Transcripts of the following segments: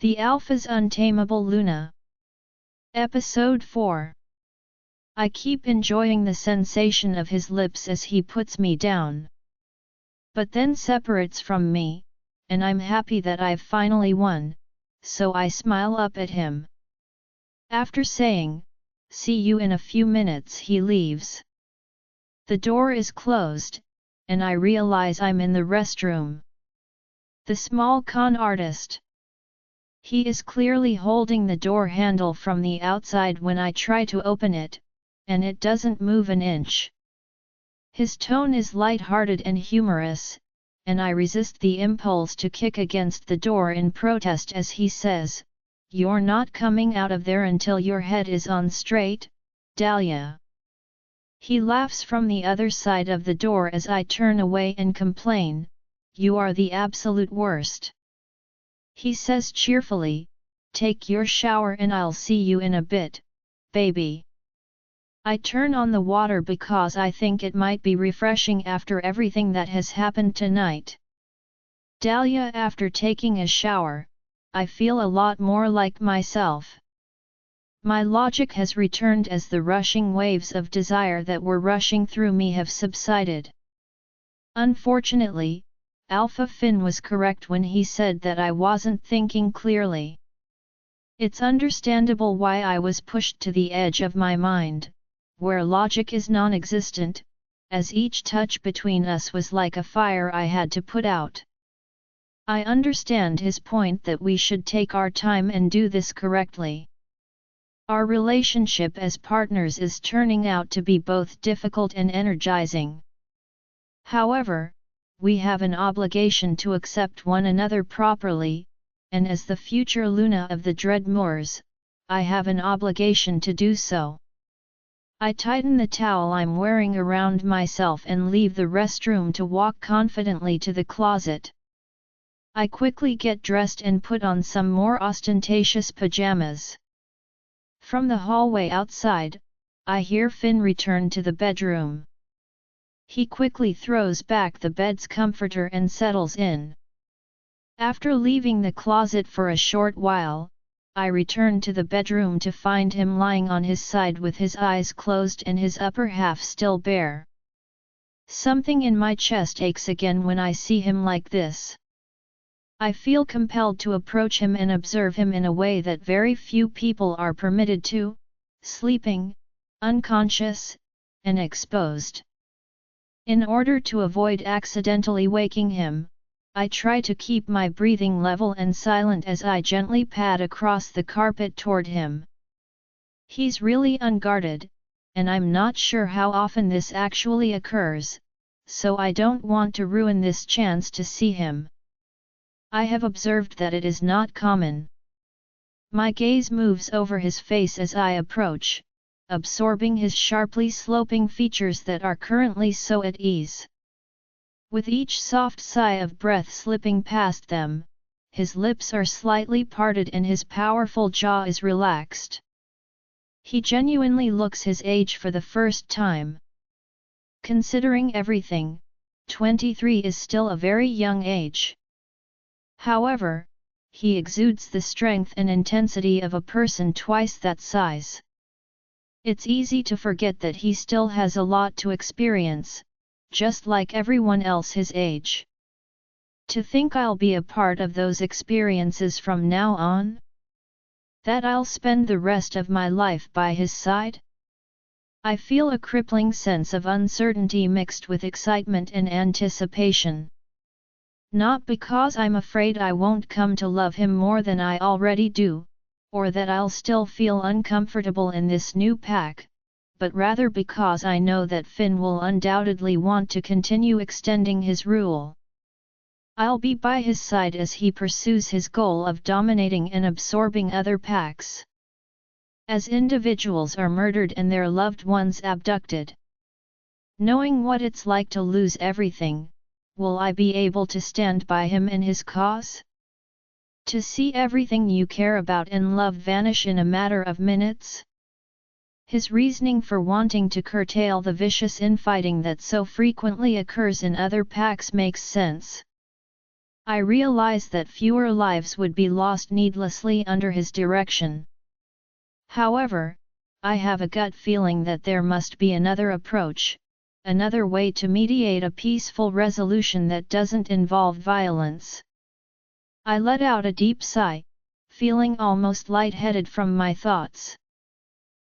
The Alpha's Untamable Luna. Episode 4. I keep enjoying the sensation of his lips as he puts me down. But then separates from me, and I'm happy that I've finally won, so I smile up at him. After saying, "See you in a few minutes," he leaves. The door is closed, and I realize I'm in the restroom. The small con artist. He is clearly holding the door handle from the outside when I try to open it, and it doesn't move an inch. His tone is light-hearted and humorous, and I resist the impulse to kick against the door in protest as he says, "You're not coming out of there until your head is on straight, Dahlia." He laughs from the other side of the door as I turn away and complain, "You are the absolute worst." He says cheerfully, "Take your shower and I'll see you in a bit, baby." I turn on the water because I think it might be refreshing after everything that has happened tonight. Dahlia, after taking a shower, I feel a lot more like myself. My logic has returned as the rushing waves of desire that were rushing through me have subsided. Unfortunately, Alpha Finn was correct when he said that I wasn't thinking clearly. It's understandable why I was pushed to the edge of my mind, where logic is non-existent, as each touch between us was like a fire I had to put out. I understand his point that we should take our time and do this correctly. Our relationship as partners is turning out to be both difficult and energizing. However, we have an obligation to accept one another properly, and as the future Luna of the Dread Moors, I have an obligation to do so. I tighten the towel I'm wearing around myself and leave the restroom to walk confidently to the closet. I quickly get dressed and put on some more ostentatious pajamas. From the hallway outside, I hear Finn return to the bedroom. He quickly throws back the bed's comforter and settles in. After leaving the closet for a short while, I return to the bedroom to find him lying on his side with his eyes closed and his upper half still bare. Something in my chest aches again when I see him like this. I feel compelled to approach him and observe him in a way that very few people are permitted to, sleeping, unconscious, and exposed. In order to avoid accidentally waking him, I try to keep my breathing level and silent as I gently pad across the carpet toward him. He's really unguarded, and I'm not sure how often this actually occurs, so I don't want to ruin this chance to see him. I have observed that it is not common. My gaze moves over his face as I approach, absorbing his sharply sloping features that are currently so at ease. With each soft sigh of breath slipping past them, his lips are slightly parted and his powerful jaw is relaxed. He genuinely looks his age for the first time. Considering everything, 23 is still a very young age. However, he exudes the strength and intensity of a person twice that size. It's easy to forget that he still has a lot to experience, just like everyone else his age. To think I'll be a part of those experiences from now on? That I'll spend the rest of my life by his side? I feel a crippling sense of uncertainty mixed with excitement and anticipation. Not because I'm afraid I won't come to love him more than I already do, or that I'll still feel uncomfortable in this new pack, but rather because I know that Finn will undoubtedly want to continue extending his rule. I'll be by his side as he pursues his goal of dominating and absorbing other packs. As individuals are murdered and their loved ones abducted. Knowing what it's like to lose everything, will I be able to stand by him in his cause? To see everything you care about and love vanish in a matter of minutes? His reasoning for wanting to curtail the vicious infighting that so frequently occurs in other packs makes sense. I realize that fewer lives would be lost needlessly under his direction. However, I have a gut feeling that there must be another approach, another way to mediate a peaceful resolution that doesn't involve violence. I let out a deep sigh, feeling almost lightheaded from my thoughts.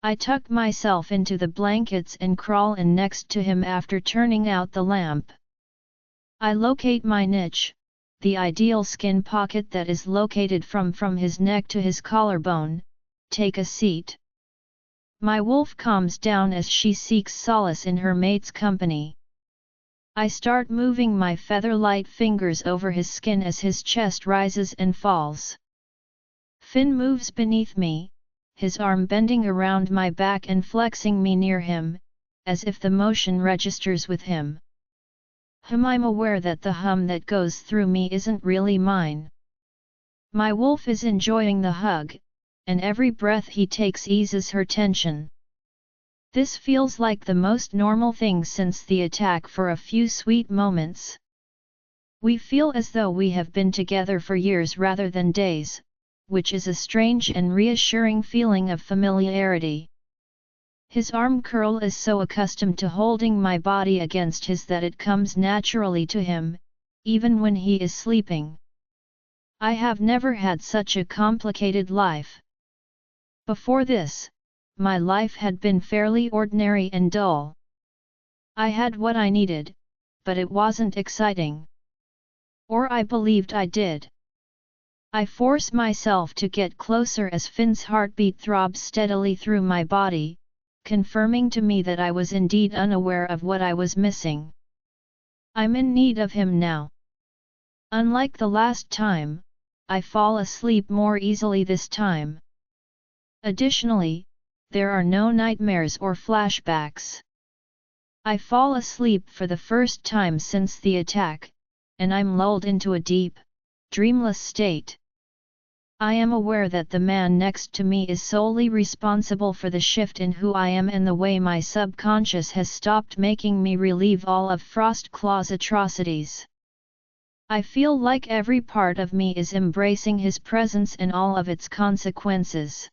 I tuck myself into the blankets and crawl in next to him after turning out the lamp. I locate my niche, the ideal skin pocket that is located from his neck to his collarbone, take a seat. My wolf calms down as she seeks solace in her mate's company. I start moving my feather-light fingers over his skin as his chest rises and falls. Finn moves beneath me, his arm bending around my back and flexing me near him, as if the motion registers with him. I'm aware that the hum that goes through me isn't really mine. My wolf is enjoying the hug, and every breath he takes eases her tension. This feels like the most normal thing since the attack for a few sweet moments. We feel as though we have been together for years rather than days, which is a strange and reassuring feeling of familiarity. His arm curl is so accustomed to holding my body against his that it comes naturally to him, even when he is sleeping. I have never had such a complicated life. Before this, my life had been fairly ordinary and dull. I had what I needed, but it wasn't exciting. Or I believed I did. I force myself to get closer as Finn's heartbeat throbs steadily through my body, confirming to me that I was indeed unaware of what I was missing. I'm in need of him now. Unlike the last time, I fall asleep more easily this time. Additionally, there are no nightmares or flashbacks. I fall asleep for the first time since the attack, and I'm lulled into a deep, dreamless state. I am aware that the man next to me is solely responsible for the shift in who I am and the way my subconscious has stopped making me relieve all of Frostclaw's atrocities. I feel like every part of me is embracing his presence and all of its consequences.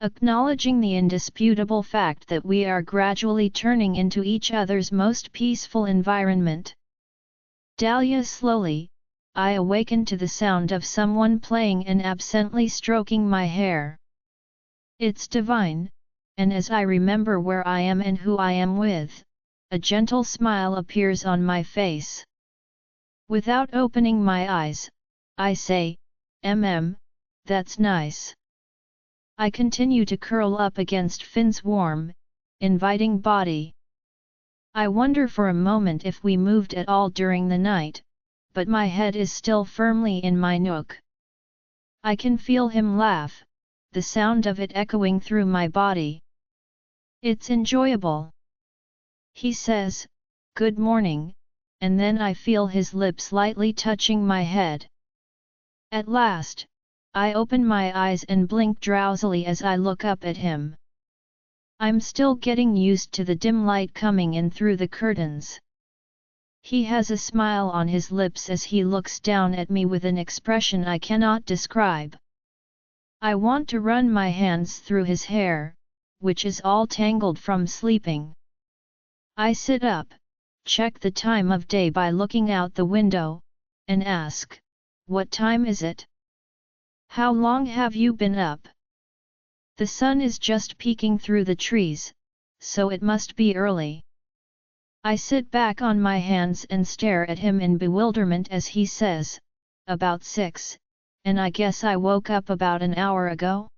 Acknowledging the indisputable fact that we are gradually turning into each other's most peaceful environment. Dahlia slowly, I awaken to the sound of someone playing and absently stroking my hair. It's divine, and as I remember where I am and who I am with, a gentle smile appears on my face. Without opening my eyes, I say, that's nice. I continue to curl up against Finn's warm, inviting body. I wonder for a moment if we moved at all during the night, but my head is still firmly in my nook. I can feel him laugh, the sound of it echoing through my body. It's enjoyable. He says, "Good morning," and then I feel his lips lightly touching my head. At last, I open my eyes and blink drowsily as I look up at him. I'm still getting used to the dim light coming in through the curtains. He has a smile on his lips as he looks down at me with an expression I cannot describe. I want to run my hands through his hair, which is all tangled from sleeping. I sit up, check the time of day by looking out the window, and ask, "What time is it? How long have you been up?" The sun is just peeking through the trees, so it must be early. I sit back on my hands and stare at him in bewilderment as he says, "About 6, and I guess I woke up about an hour ago?"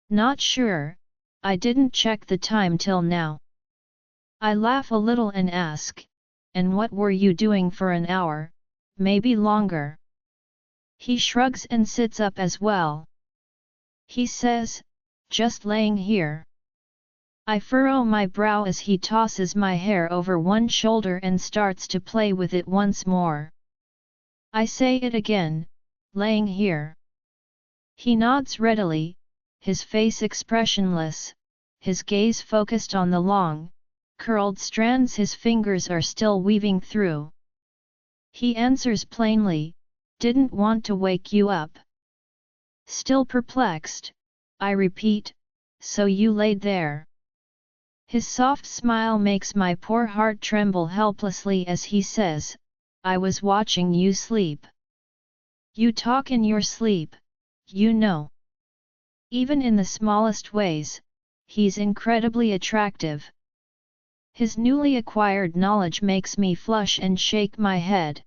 "Not sure, I didn't check the time till now." I laugh a little and ask, "And what were you doing for an hour, maybe longer?" He shrugs and sits up as well. He says, "Just laying here." I furrow my brow as he tosses my hair over one shoulder and starts to play with it once more. I say it again, "Laying here." He nods readily, his face expressionless, his gaze focused on the long, curled strands his fingers are still weaving through. He answers plainly, "Didn't want to wake you up." Still perplexed, I repeat, "So you laid there?" His soft smile makes my poor heart tremble helplessly as he says, "I was watching you sleep." You talk in your sleep, you know. Even in the smallest ways, he's incredibly attractive. His newly acquired knowledge makes me flush and shake my head.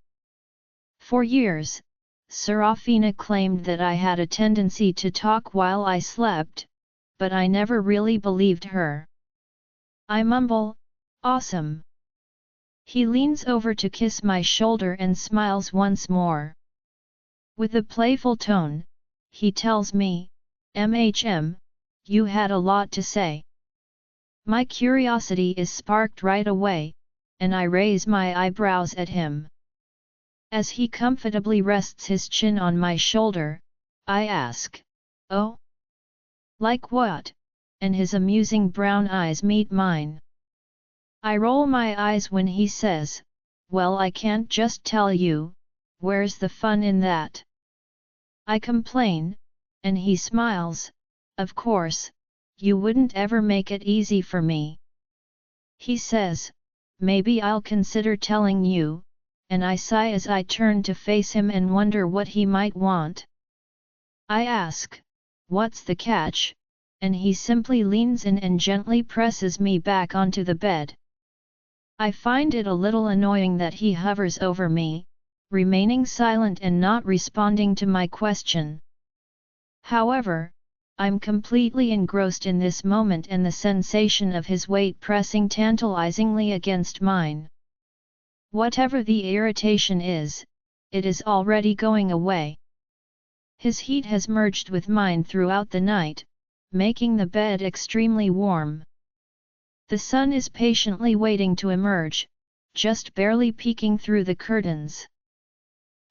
For years, Serafina claimed that I had a tendency to talk while I slept, but I never really believed her. I mumble, "Awesome." He leans over to kiss my shoulder and smiles once more. With a playful tone, he tells me, you had a lot to say." My curiosity is sparked right away, and I raise my eyebrows at him. As he comfortably rests his chin on my shoulder, I ask, "Oh? Like what?" and his amusing brown eyes meet mine. I roll my eyes when he says, "Well, I can't just tell you, where's the fun in that?" I complain, and he smiles, "Of course, you wouldn't ever make it easy for me." He says, "Maybe I'll consider telling you," and I sigh as I turn to face him and wonder what he might want. I ask, "What's the catch?" and he simply leans in and gently presses me back onto the bed. I find it a little annoying that he hovers over me, remaining silent and not responding to my question. However, I'm completely engrossed in this moment and the sensation of his weight pressing tantalizingly against mine. Whatever the irritation is, it is already going away. His heat has merged with mine throughout the night, making the bed extremely warm. The sun is patiently waiting to emerge, just barely peeking through the curtains.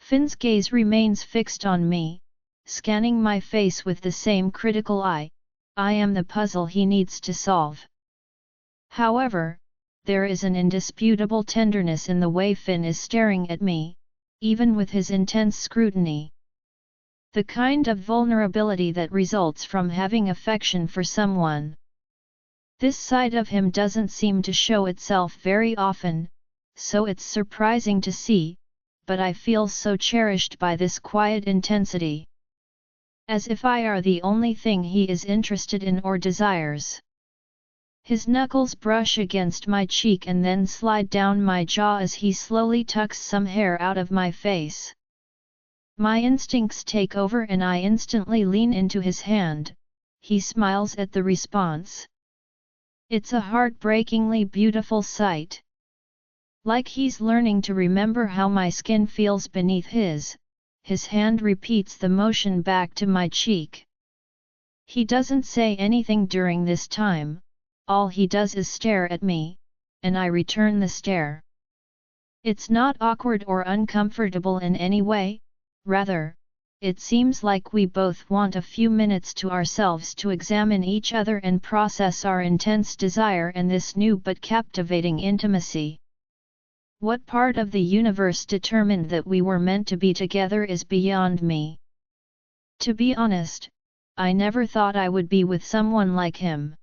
Finn's gaze remains fixed on me, scanning my face with the same critical eye. I am the puzzle he needs to solve. However, there is an indisputable tenderness in the way Finn is staring at me, even with his intense scrutiny. The kind of vulnerability that results from having affection for someone. This side of him doesn't seem to show itself very often, so it's surprising to see, but I feel so cherished by this quiet intensity. As if I are the only thing he is interested in or desires. His knuckles brush against my cheek and then slide down my jaw as he slowly tucks some hair out of my face. My instincts take over and I instantly lean into his hand. He smiles at the response. It's a heartbreakingly beautiful sight. Like he's learning to remember how my skin feels beneath his hand repeats the motion back to my cheek. He doesn't say anything during this time, all he does is stare at me, and I return the stare. It's not awkward or uncomfortable in any way, rather, it seems like we both want a few minutes to ourselves to examine each other and process our intense desire and this new but captivating intimacy. What part of the universe determined that we were meant to be together is beyond me. To be honest, I never thought I would be with someone like him.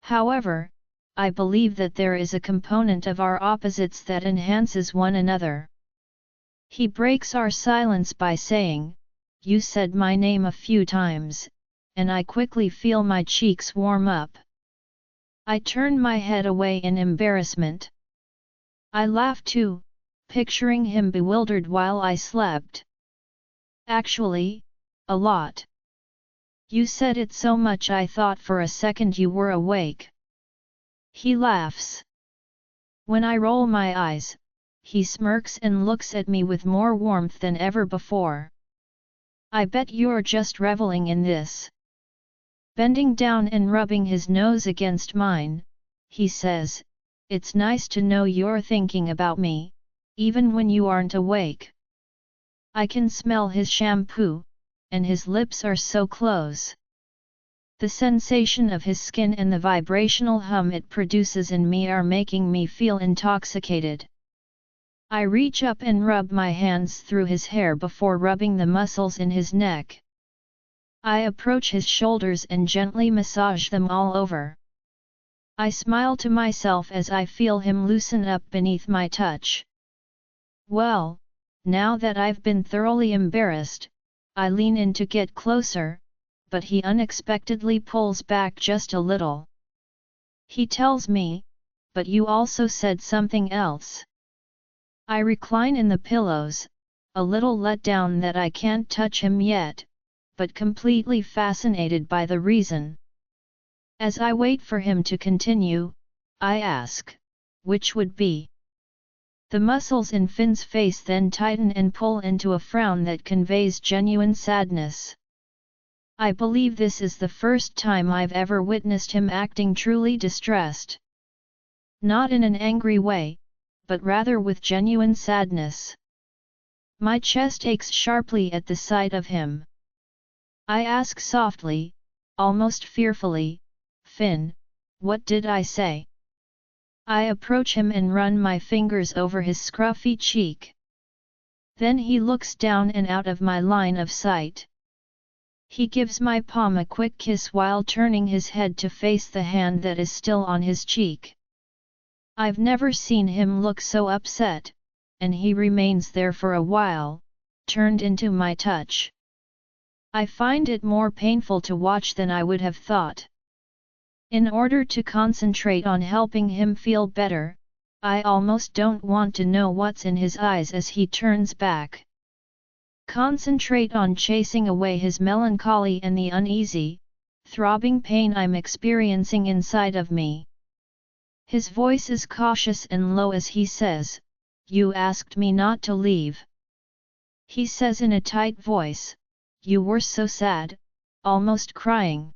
However, I believe that there is a component of our opposites that enhances one another. He breaks our silence by saying, "You said my name a few times," and I quickly feel my cheeks warm up. I turn my head away in embarrassment. I laugh too, picturing him bewildered while I slept. "Actually, a lot. You said it so much I thought for a second you were awake." He laughs. When I roll my eyes, he smirks and looks at me with more warmth than ever before. "I bet you're just reveling in this." Bending down and rubbing his nose against mine, he says, "It's nice to know you're thinking about me, even when you aren't awake." I can smell his shampoo, and his lips are so close. The sensation of his skin and the vibrational hum it produces in me are making me feel intoxicated. I reach up and rub my hands through his hair before rubbing the muscles in his neck. I approach his shoulders and gently massage them all over. I smile to myself as I feel him loosen up beneath my touch. Well, now that I've been thoroughly embarrassed, I lean in to get closer, but he unexpectedly pulls back just a little. He tells me, "But you also said something else." I recline in the pillows, a little let down that I can't touch him yet, but completely fascinated by the reason. As I wait for him to continue, I ask, "Which would be?" The muscles in Finn's face then tighten and pull into a frown that conveys genuine sadness. I believe this is the first time I've ever witnessed him acting truly distressed. Not in an angry way, but rather with genuine sadness. My chest aches sharply at the sight of him. I ask softly, almost fearfully, "Finn, what did I say?" I approach him and run my fingers over his scruffy cheek. Then he looks down and out of my line of sight. He gives my palm a quick kiss while turning his head to face the hand that is still on his cheek. I've never seen him look so upset, and he remains there for a while, turned into my touch. I find it more painful to watch than I would have thought. In order to concentrate on helping him feel better, I almost don't want to know what's in his eyes as he turns back. Concentrate on chasing away his melancholy and the uneasy, throbbing pain I'm experiencing inside of me. His voice is cautious and low as he says, "You asked me not to leave." He says in a tight voice, "You were so sad," almost crying.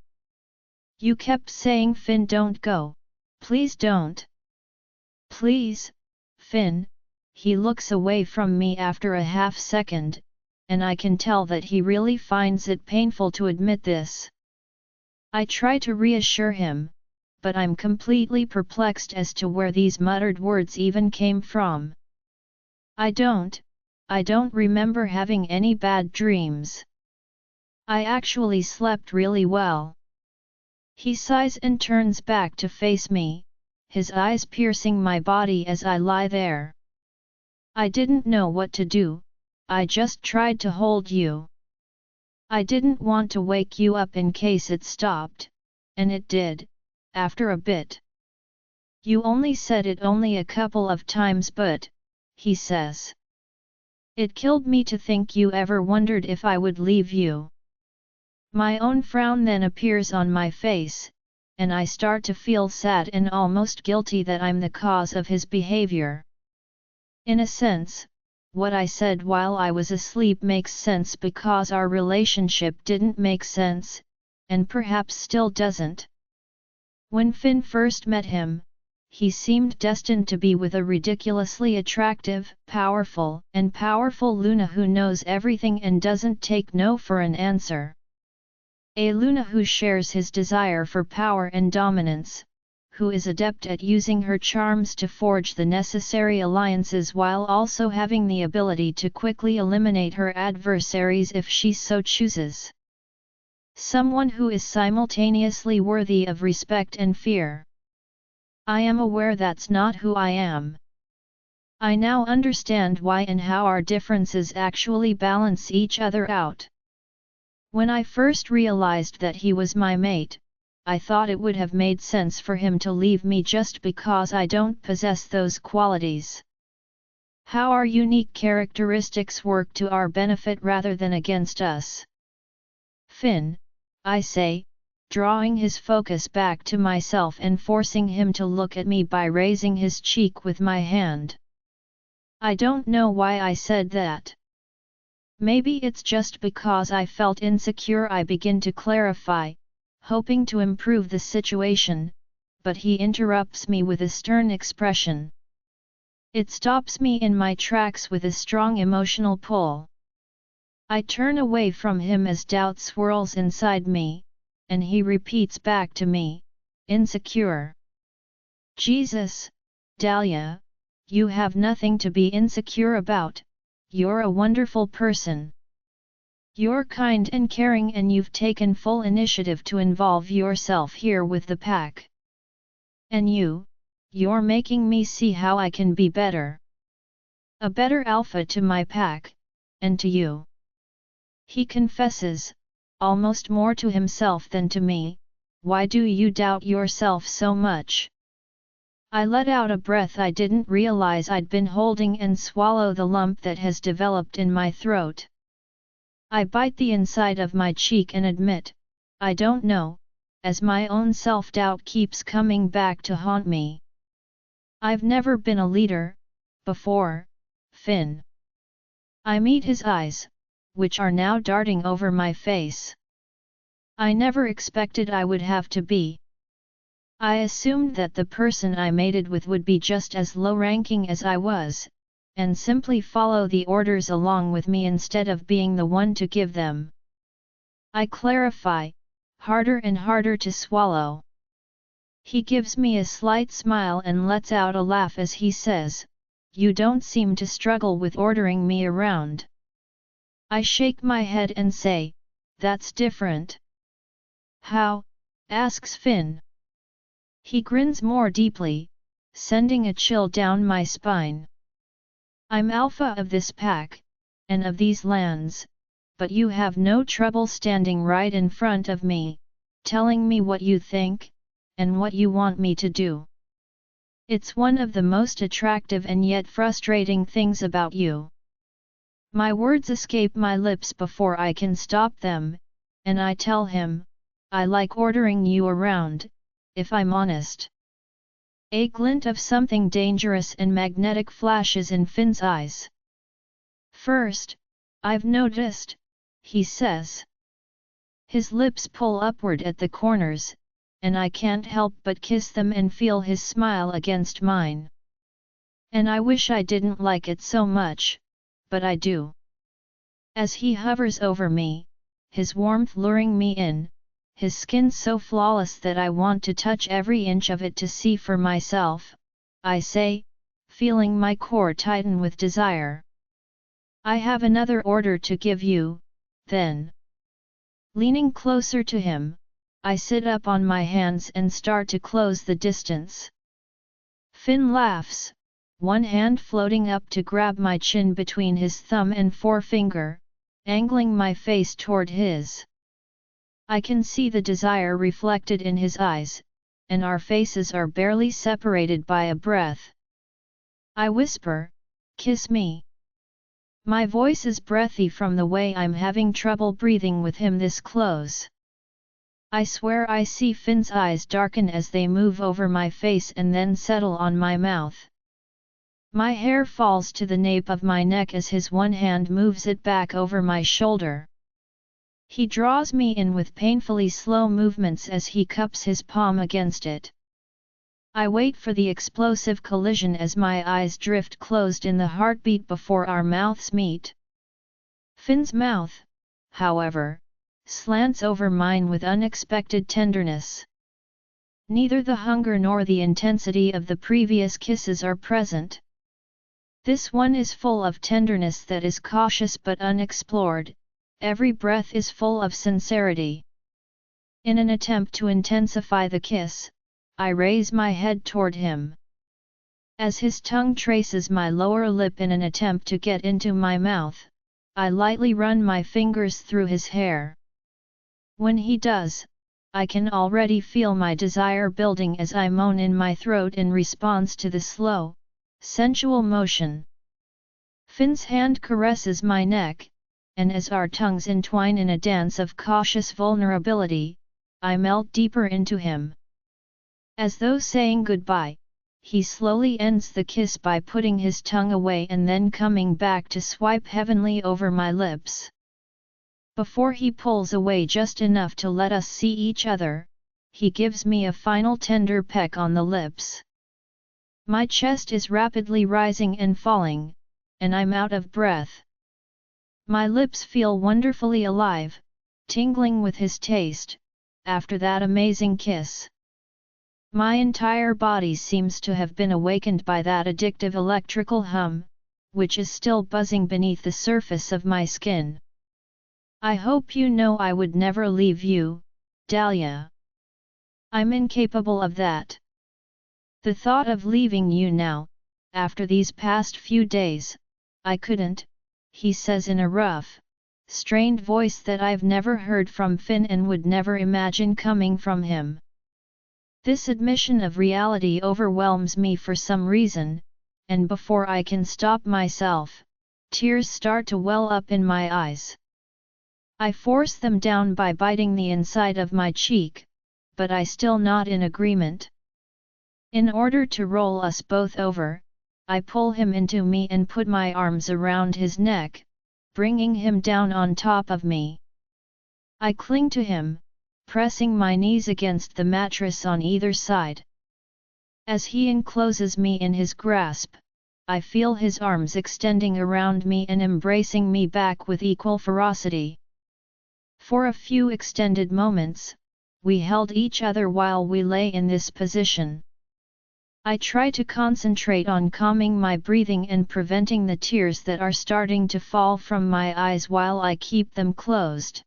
"You kept saying, 'Finn, don't go. Please don't. Please, Finn.'" He looks away from me after a half second, and I can tell that he really finds it painful to admit this. I try to reassure him, but I'm completely perplexed as to where these muttered words even came from. I don't remember having any bad dreams. I actually slept really well." He sighs and turns back to face me, his eyes piercing my body as I lie there. "I didn't know what to do, I just tried to hold you. I didn't want to wake you up in case it stopped, and it did, after a bit. You only said it only a couple of times but," he says. "It killed me to think you ever wondered if I would leave you." My own frown then appears on my face, and I start to feel sad and almost guilty that I'm the cause of his behavior. In a sense, what I said while I was asleep makes sense because our relationship didn't make sense, and perhaps still doesn't. When Finn first met him, he seemed destined to be with a ridiculously attractive, powerful Luna who knows everything and doesn't take no for an answer. A Luna who shares his desire for power and dominance, who is adept at using her charms to forge the necessary alliances while also having the ability to quickly eliminate her adversaries if she so chooses. Someone who is simultaneously worthy of respect and fear. I am aware that's not who I am. I now understand why and how our differences actually balance each other out. When I first realized that he was my mate, I thought it would have made sense for him to leave me just because I don't possess those qualities. How our unique characteristics work to our benefit rather than against us. "Finn," I say, drawing his focus back to myself and forcing him to look at me by raising his cheek with my hand. I don't know why I said that. Maybe it's just because I felt insecure. I begin to clarify, hoping to improve the situation, but he interrupts me with a stern expression. It stops me in my tracks with a strong emotional pull. I turn away from him as doubt swirls inside me, and he repeats back to me, "Insecure? Jesus, Dahlia, you have nothing to be insecure about, you're a wonderful person. You're kind and caring and you've taken full initiative to involve yourself here with the pack. And you're making me see how I can be better. A better alpha to my pack, and to you. He confesses, almost more to himself than to me, why do you doubt yourself so much? I let out a breath I didn't realize I'd been holding and swallow the lump that has developed in my throat. I bite the inside of my cheek and admit, I don't know, as my own self-doubt keeps coming back to haunt me. I've never been a leader, before, Finn. I meet his eyes, which are now darting over my face. I never expected I would have to be. I assumed that the person I mated with would be just as low-ranking as I was, and simply follow the orders along with me instead of being the one to give them. I clarify, harder and harder to swallow. He gives me a slight smile and lets out a laugh as he says, "You don't seem to struggle with ordering me around." I shake my head and say, "That's different." "How?" asks Finn. He grins more deeply, sending a chill down my spine. "I'm alpha of this pack, and of these lands, but you have no trouble standing right in front of me, telling me what you think, and what you want me to do. It's one of the most attractive and yet frustrating things about you." My words escape my lips before I can stop them, and I tell him, "I like ordering you around, if I'm honest." A glint of something dangerous and magnetic flashes in Finn's eyes. "First, I've noticed," he says. His lips pull upward at the corners, and I can't help but kiss them and feel his smile against mine. And I wish I didn't like it so much, but I do. As he hovers over me, his warmth luring me in, his skin so flawless that I want to touch every inch of it to see for myself, I say, feeling my core tighten with desire. "I have another order to give you, then." Leaning closer to him, I sit up on my hands and start to close the distance. Finn laughs, one hand floating up to grab my chin between his thumb and forefinger, angling my face toward his. I can see the desire reflected in his eyes, and our faces are barely separated by a breath. I whisper, "Kiss me." My voice is breathy from the way I'm having trouble breathing with him this close. I swear I see Finn's eyes darken as they move over my face and then settle on my mouth. My hair falls to the nape of my neck as his one hand moves it back over my shoulder. He draws me in with painfully slow movements as he cups his palm against it. I wait for the explosive collision as my eyes drift closed in the heartbeat before our mouths meet. Finn's mouth, however, slants over mine with unexpected tenderness. Neither the hunger nor the intensity of the previous kisses are present. This one is full of tenderness that is cautious but unexplored. Every breath is full of sincerity. In an attempt to intensify the kiss, I raise my head toward him. As his tongue traces my lower lip in an attempt to get into my mouth, I lightly run my fingers through his hair. When he does, I can already feel my desire building as I moan in my throat in response to the slow, sensual motion. Finn's hand caresses my neck, and as our tongues entwine in a dance of cautious vulnerability, I melt deeper into him. As though saying goodbye, he slowly ends the kiss by putting his tongue away and then coming back to swipe heavenly over my lips. Before he pulls away just enough to let us see each other, he gives me a final tender peck on the lips. My chest is rapidly rising and falling, and I'm out of breath. My lips feel wonderfully alive, tingling with his taste, after that amazing kiss. My entire body seems to have been awakened by that addictive electrical hum, which is still buzzing beneath the surface of my skin. I hope you know I would never leave you, Dahlia. I'm incapable of that. The thought of leaving you now, after these past few days, I couldn't, he says in a rough, strained voice that I've never heard from Finn and would never imagine coming from him. This admission of reality overwhelms me for some reason, and before I can stop myself, tears start to well up in my eyes. I force them down by biting the inside of my cheek, but I still not in agreement. In order to roll us both over, I pull him into me and put my arms around his neck, bringing him down on top of me. I cling to him, pressing my knees against the mattress on either side. As he encloses me in his grasp, I feel his arms extending around me and embracing me back with equal ferocity. For a few extended moments, we held each other while we lay in this position. I try to concentrate on calming my breathing and preventing the tears that are starting to fall from my eyes while I keep them closed.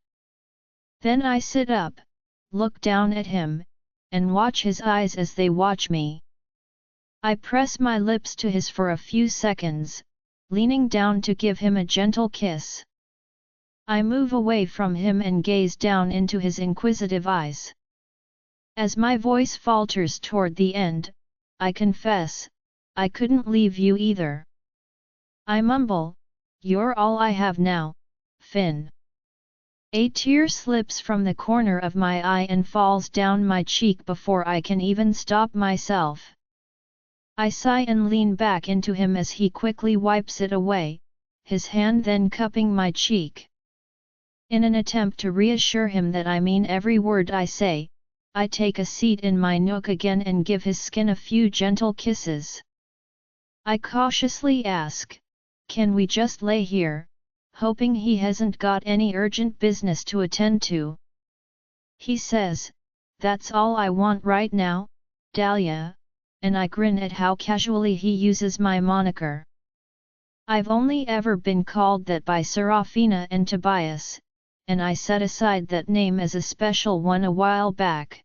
Then I sit up, look down at him, and watch his eyes as they watch me. I press my lips to his for a few seconds, leaning down to give him a gentle kiss. I move away from him and gaze down into his inquisitive eyes. As my voice falters toward the end, I confess, I couldn't leave you either. I mumble, you're all I have now, Finn. A tear slips from the corner of my eye and falls down my cheek before I can even stop myself. I sigh and lean back into him as he quickly wipes it away, his hand then cupping my cheek. In an attempt to reassure him that I mean every word I say, I take a seat in my nook again and give his skin a few gentle kisses. I cautiously ask, can we just lay here, hoping he hasn't got any urgent business to attend to? He says, that's all I want right now, Dahlia, and I grin at how casually he uses my moniker. I've only ever been called that by Serafina and Tobias, and I set aside that name as a special one a while back.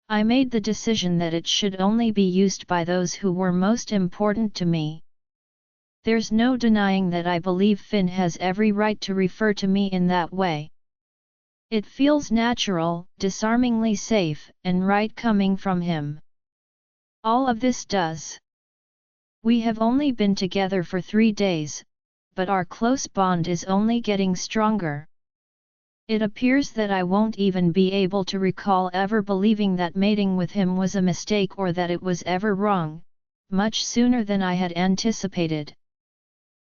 I made the decision that it should only be used by those who were most important to me. There's no denying that I believe Finn has every right to refer to me in that way. It feels natural, disarmingly safe, and right coming from him. All of this does. We have only been together for 3 days, but our close bond is only getting stronger. It appears that I won't even be able to recall ever believing that mating with him was a mistake or that it was ever wrong, much sooner than I had anticipated.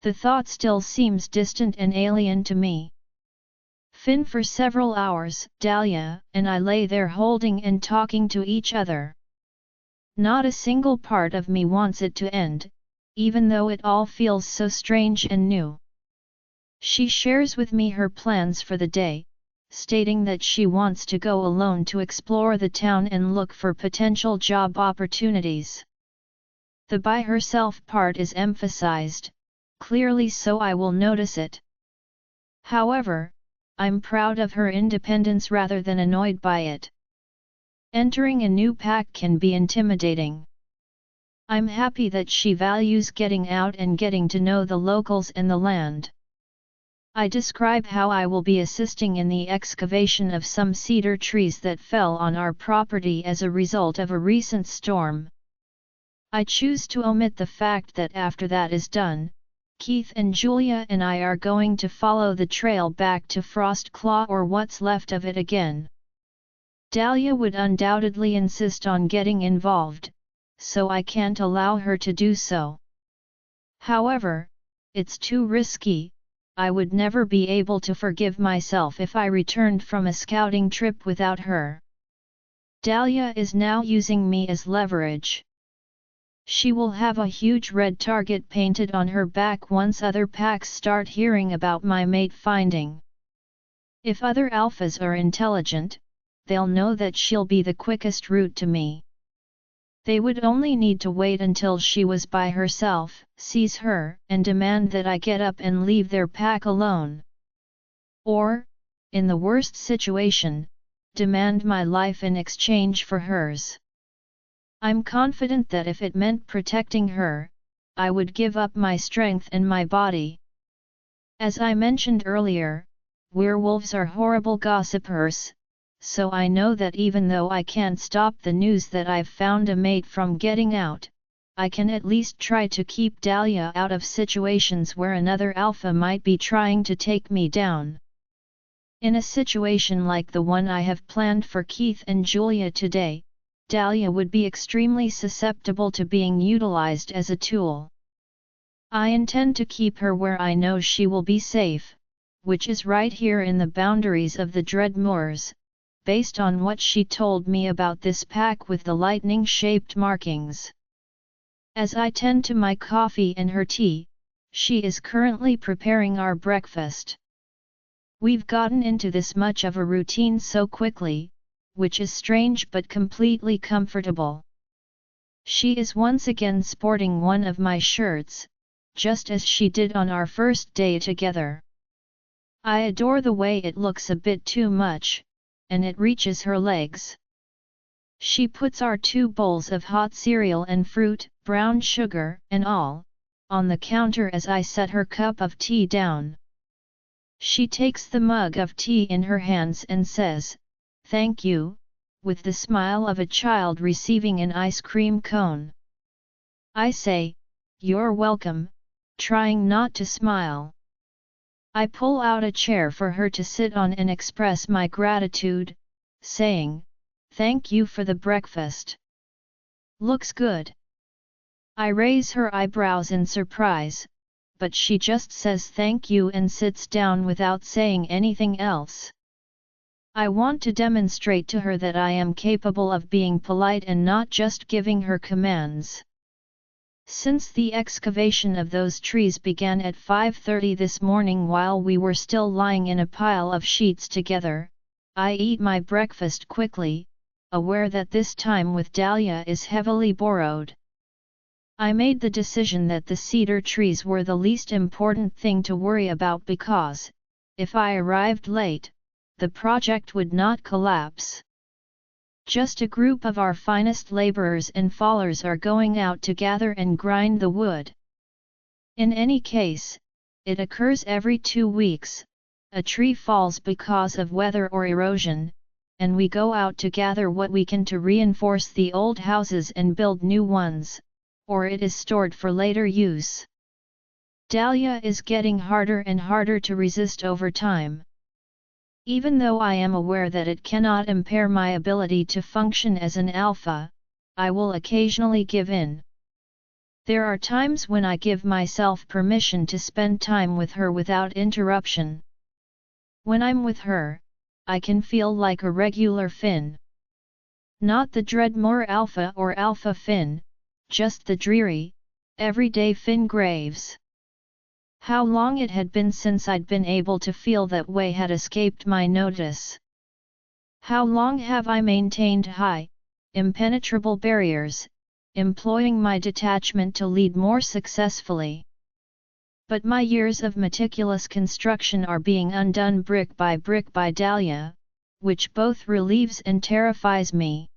The thought still seems distant and alien to me. Finn for several hours, Dahlia and I lay there holding and talking to each other. Not a single part of me wants it to end, even though it all feels so strange and new. She shares with me her plans for the day, stating that she wants to go alone to explore the town and look for potential job opportunities. The by herself part is emphasized, clearly so I will notice it. However, I'm proud of her independence rather than annoyed by it. Entering a new pack can be intimidating. I'm happy that she values getting out and getting to know the locals and the land. I describe how I will be assisting in the excavation of some cedar trees that fell on our property as a result of a recent storm. I choose to omit the fact that after that is done, Keith and Julia and I are going to follow the trail back to Frostclaw or what's left of it again. Dahlia would undoubtedly insist on getting involved, so I can't allow her to do so. However, it's too risky. I would never be able to forgive myself if I returned from a scouting trip without her. Dahlia is now using me as leverage. She will have a huge red target painted on her back once other packs start hearing about my mate finding. If other alphas are intelligent, they'll know that she'll be the quickest route to me. They would only need to wait until she was by herself, seize her, and demand that I get up and leave their pack alone. Or, in the worst situation, demand my life in exchange for hers. I'm confident that if it meant protecting her, I would give up my strength and my body. As I mentioned earlier, werewolves are horrible gossipers, so I know that even though I can't stop the news that I've found a mate from getting out, I can at least try to keep Dahlia out of situations where another alpha might be trying to take me down. In a situation like the one I have planned for Keith and Julia today, Dahlia would be extremely susceptible to being utilized as a tool. I intend to keep her where I know she will be safe, which is right here in the boundaries of the Dread Moors, based on what she told me about this pack with the lightning-shaped markings. As I tend to my coffee and her tea, she is currently preparing our breakfast. We've gotten into this much of a routine so quickly, which is strange but completely comfortable. She is once again sporting one of my shirts, just as she did on our first day together. I adore the way it looks a bit too much, and it reaches her legs. She puts our 2 bowls of hot cereal and fruit, brown sugar and all, on the counter as I set her cup of tea down. She takes the mug of tea in her hands and says, "Thank you," with the smile of a child receiving an ice cream cone. I say, "You're welcome," trying not to smile. I pull out a chair for her to sit on and express my gratitude, saying, "Thank you for the breakfast. Looks good." I raise her eyebrows in surprise, but she just says thank you and sits down without saying anything else. I want to demonstrate to her that I am capable of being polite and not just giving her commands. Since the excavation of those trees began at 5:30 this morning while we were still lying in a pile of sheets together, I eat my breakfast quickly, aware that this time with Dahlia is heavily borrowed. I made the decision that the cedar trees were the least important thing to worry about because, if I arrived late, the project would not collapse. Just a group of our finest laborers and fallers are going out to gather and grind the wood. In any case, it occurs every 2 weeks, a tree falls because of weather or erosion, and we go out to gather what we can to reinforce the old houses and build new ones, or it is stored for later use. Dahlia is getting harder and harder to resist over time. Even though I am aware that it cannot impair my ability to function as an alpha, I will occasionally give in. There are times when I give myself permission to spend time with her without interruption. When I'm with her, I can feel like a regular Finn. Not the Dreadmore Alpha or Alpha Finn, just the dreary, everyday Finn Graves. How long it had been since I'd been able to feel that way had escaped my notice. How long have I maintained high, impenetrable barriers, employing my detachment to lead more successfully? But my years of meticulous construction are being undone brick by Dahlia, which both relieves and terrifies me.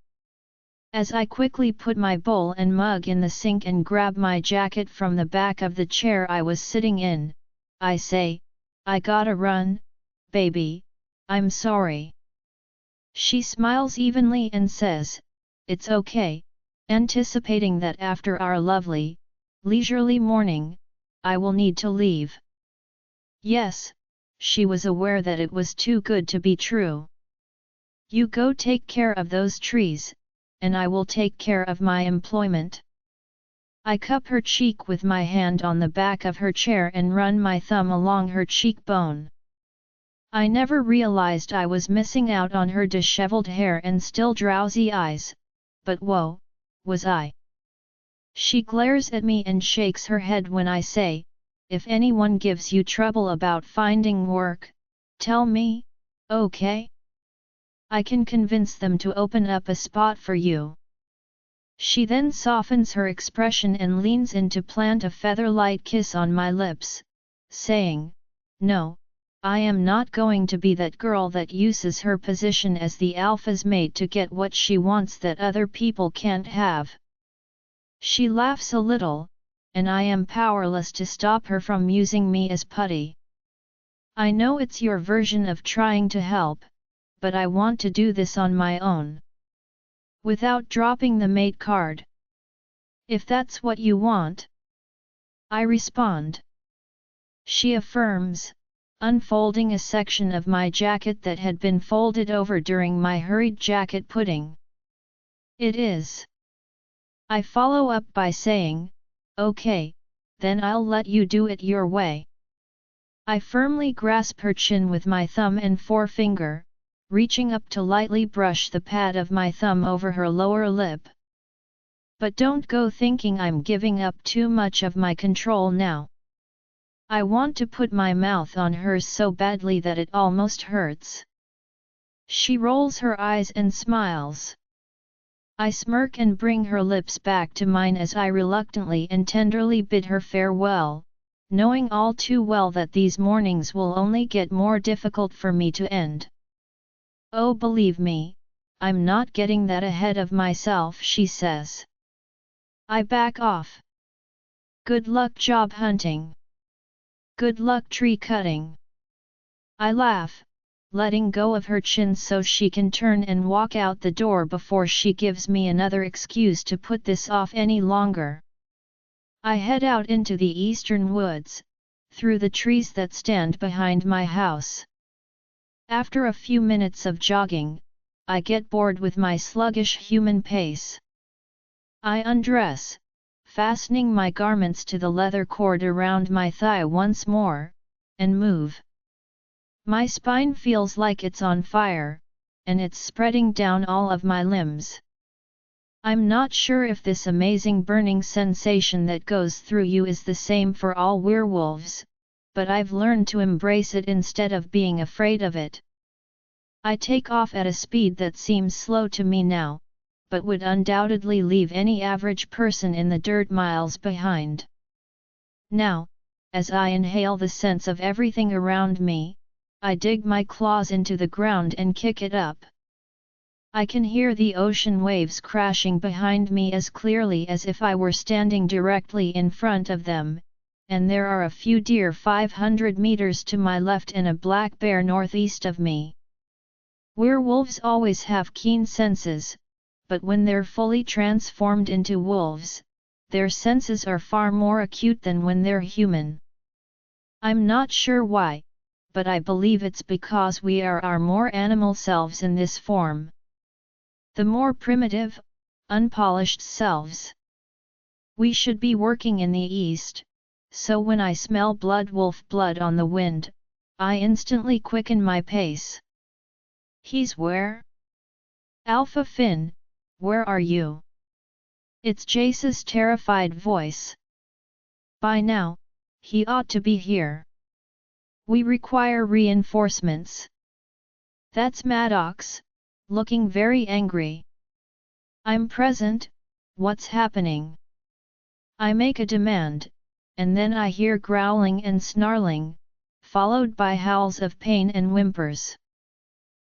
As I quickly put my bowl and mug in the sink and grab my jacket from the back of the chair I was sitting in, I say, "I gotta run, baby, I'm sorry." She smiles evenly and says, "It's okay," anticipating that after our lovely, leisurely morning, I will need to leave. Yes, she was aware that it was too good to be true. "You go take care of those trees, and I will take care of my employment." I cup her cheek with my hand on the back of her chair and run my thumb along her cheekbone. I never realized I was missing out on her disheveled hair and still drowsy eyes, but whoa, was I? She glares at me and shakes her head when I say, "If anyone gives you trouble about finding work, tell me, okay? I can convince them to open up a spot for you." She then softens her expression and leans in to plant a feather-light kiss on my lips, saying, "No, I am not going to be that girl that uses her position as the alpha's mate to get what she wants that other people can't have." She laughs a little, and I am powerless to stop her from using me as putty. "I know it's your version of trying to help, but I want to do this on my own. Without dropping the mate card. If that's what you want," I respond. She affirms, unfolding a section of my jacket that had been folded over during my hurried jacket putting. "It is." I follow up by saying, "Okay, then I'll let you do it your way." I firmly grasp her chin with my thumb and forefinger, reaching up to lightly brush the pad of my thumb over her lower lip. But don't go thinking I'm giving up too much of my control now. I want to put my mouth on hers so badly that it almost hurts. She rolls her eyes and smiles. I smirk and bring her lips back to mine as I reluctantly and tenderly bid her farewell, knowing all too well that these mornings will only get more difficult for me to end. "Oh, believe me, I'm not getting that ahead of myself," she says. I back off. "Good luck job hunting. Good luck tree cutting." I laugh, letting go of her chin so she can turn and walk out the door before she gives me another excuse to put this off any longer. I head out into the eastern woods, through the trees that stand behind my house. After a few minutes of jogging, I get bored with my sluggish human pace. I undress, fastening my garments to the leather cord around my thigh once more, and move. My spine feels like it's on fire, and it's spreading down all of my limbs. I'm not sure if this amazing burning sensation that goes through you is the same for all werewolves, but I've learned to embrace it instead of being afraid of it. I take off at a speed that seems slow to me now, but would undoubtedly leave any average person in the dirt miles behind. Now, as I inhale the sense of everything around me, I dig my claws into the ground and kick it up. I can hear the ocean waves crashing behind me as clearly as if I were standing directly in front of them, and there are a few deer 500 meters to my left and a black bear northeast of me. Werewolves always have keen senses, but when they're fully transformed into wolves, their senses are far more acute than when they're human. I'm not sure why, but I believe it's because we are our more animal selves in this form. The more primitive, unpolished selves. We should be working in the east, so when I smell wolf blood on the wind, I instantly quicken my pace. "He's where? Alpha Finn, where are you?" It's Jace's terrified voice. "By now, he ought to be here. We require reinforcements." That's Maddox, looking very angry. I'm present. "What's happening?" I make a demand, and then I hear growling and snarling, followed by howls of pain and whimpers.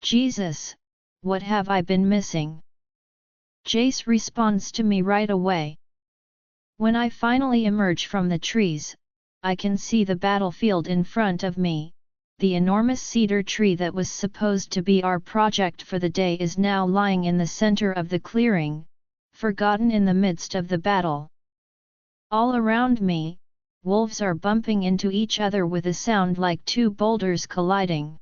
Jesus, what have I been missing? Jace responds to me right away. When I finally emerge from the trees, I can see the battlefield in front of me. The enormous cedar tree that was supposed to be our project for the day is now lying in the center of the clearing, forgotten in the midst of the battle. All around me, wolves are bumping into each other with a sound like two boulders colliding.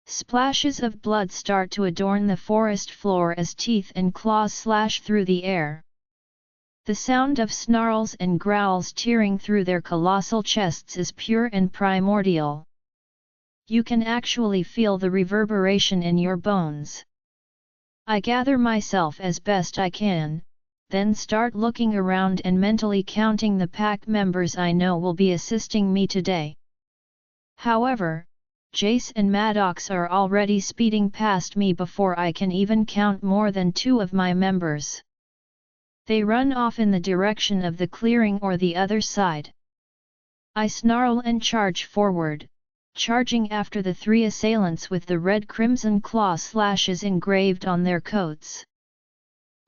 Splashes of blood start to adorn the forest floor as teeth and claws slash through the air. The sound of snarls and growls tearing through their colossal chests is pure and primordial. You can actually feel the reverberation in your bones. I gather myself as best I can, then start looking around and mentally counting the pack members I know will be assisting me today. However, Jace and Maddox are already speeding past me before I can even count more than 2 of my members. They run off in the direction of the clearing or the other side. I snarl and charge forward, charging after the 3 assailants with the red-crimson claw slashes engraved on their coats.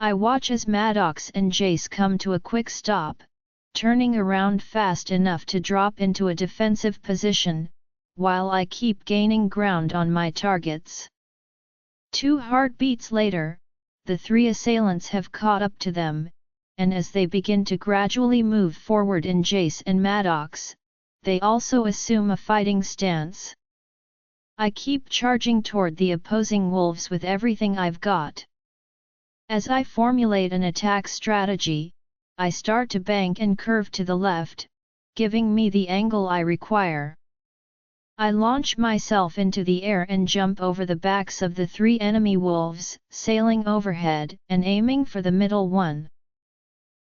I watch as Maddox and Jace come to a quick stop, turning around fast enough to drop into a defensive position, while I keep gaining ground on my targets. 2 heartbeats later, the 3 assailants have caught up to them, and as they begin to gradually move forward in Jace and Maddox, they also assume a fighting stance. I keep charging toward the opposing wolves with everything I've got. As I formulate an attack strategy, I start to bank and curve to the left, giving me the angle I require. I launch myself into the air and jump over the backs of the 3 enemy wolves, sailing overhead and aiming for the middle one.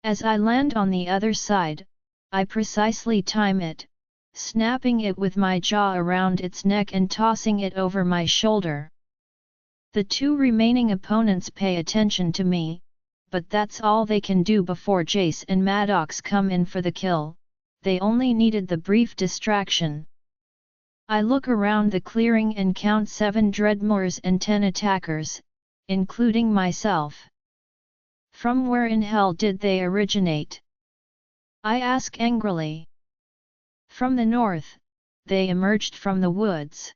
As I land on the other side, I precisely time it, snapping it with my jaw around its neck and tossing it over my shoulder. The 2 remaining opponents pay attention to me, but that's all they can do before Jace and Maddox come in for the kill. They only needed the brief distraction. I look around the clearing and count 7 Dreadmoors and 10 attackers, including myself. From where in hell did they originate? I ask angrily. From the north, they emerged from the woods.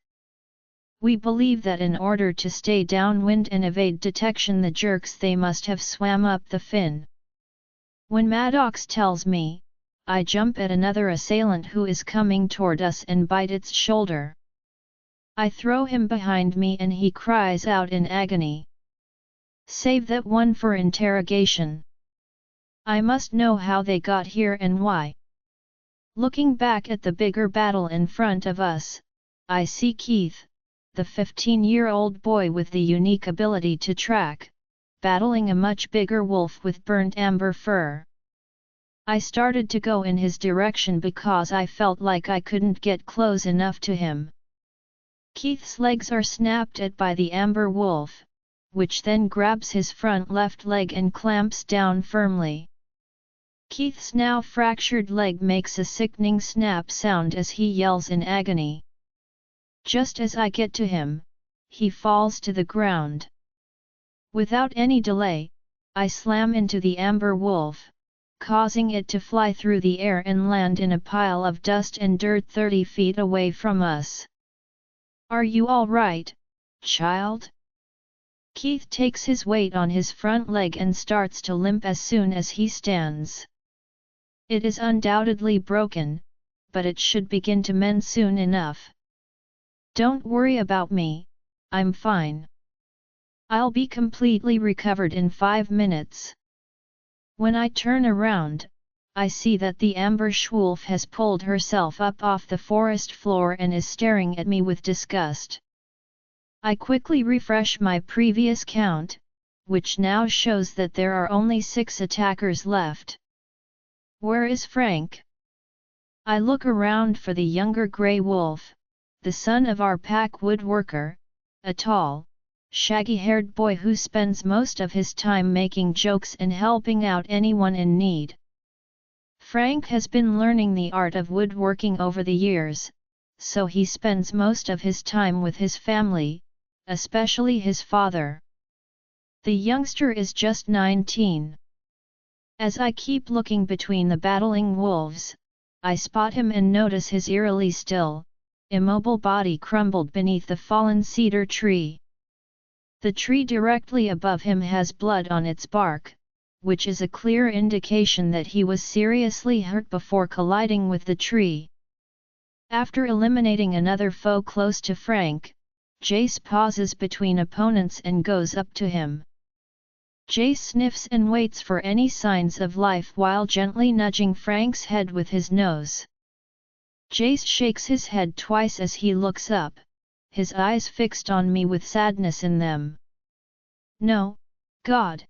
We believe that in order to stay downwind and evade detection, the jerks they must have swam up the fin. When Maddox tells me, I jump at another assailant who is coming toward us and bite its shoulder. I throw him behind me and he cries out in agony. Save that one for interrogation. I must know how they got here and why. Looking back at the bigger battle in front of us, I see Keith, the 15-year-old boy with the unique ability to track, battling a much bigger wolf with burnt amber fur. I started to go in his direction because I felt like I couldn't get close enough to him. Keith's legs are snapped at by the amber wolf, which then grabs his front left leg and clamps down firmly. Keith's now fractured leg makes a sickening snap sound as he yells in agony. Just as I get to him, he falls to the ground. Without any delay, I slam into the amber wolf, causing it to fly through the air and land in a pile of dust and dirt 30 feet away from us. Are you all right, child? Keith takes his weight on his front leg and starts to limp as soon as he stands. It is undoubtedly broken, but it should begin to mend soon enough. Don't worry about me, I'm fine. I'll be completely recovered in 5 minutes. When I turn around, I see that the amber wolf has pulled herself up off the forest floor and is staring at me with disgust. I quickly refresh my previous count, which now shows that there are only 6 attackers left. Where is Frank? I look around for the younger grey wolf, the son of our pack woodworker, a tall, shaggy-haired boy who spends most of his time making jokes and helping out anyone in need. Frank has been learning the art of woodworking over the years, so he spends most of his time with his family, especially his father. The youngster is just 19. As I keep looking between the battling wolves, I spot him and notice his eerily still, immobile body crumbled beneath the fallen cedar tree. The tree directly above him has blood on its bark, which is a clear indication that he was seriously hurt before colliding with the tree. After eliminating another foe close to Frank, Jace pauses between opponents and goes up to him. Jace sniffs and waits for any signs of life while gently nudging Frank's head with his nose. Jace shakes his head twice as he looks up, his eyes fixed on me with sadness in them. No, God!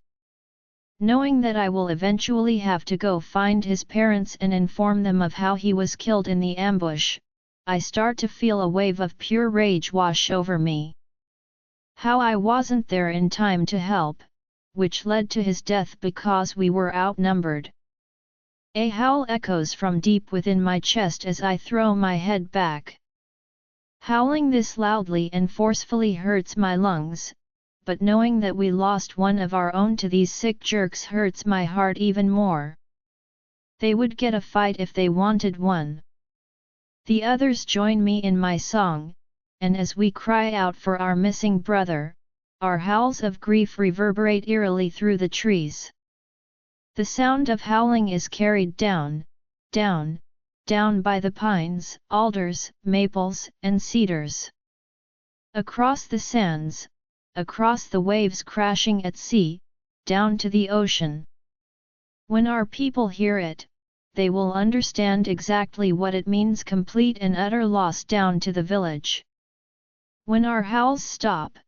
Knowing that I will eventually have to go find his parents and inform them of how he was killed in the ambush, I start to feel a wave of pure rage wash over me. How I wasn't there in time to help, which led to his death because we were outnumbered. A howl echoes from deep within my chest as I throw my head back. Howling this loudly and forcefully hurts my lungs, but knowing that we lost one of our own to these sick jerks hurts my heart even more. They would get a fight if they wanted one. The others join me in my song, and as we cry out for our missing brother, our howls of grief reverberate eerily through the trees. The sound of howling is carried down, down, down by the pines, alders, maples, and cedars. Across the sands, across the waves crashing at sea, down to the ocean. When our people hear it, they will understand exactly what it means: complete and utter loss down to the village. When our howls stop,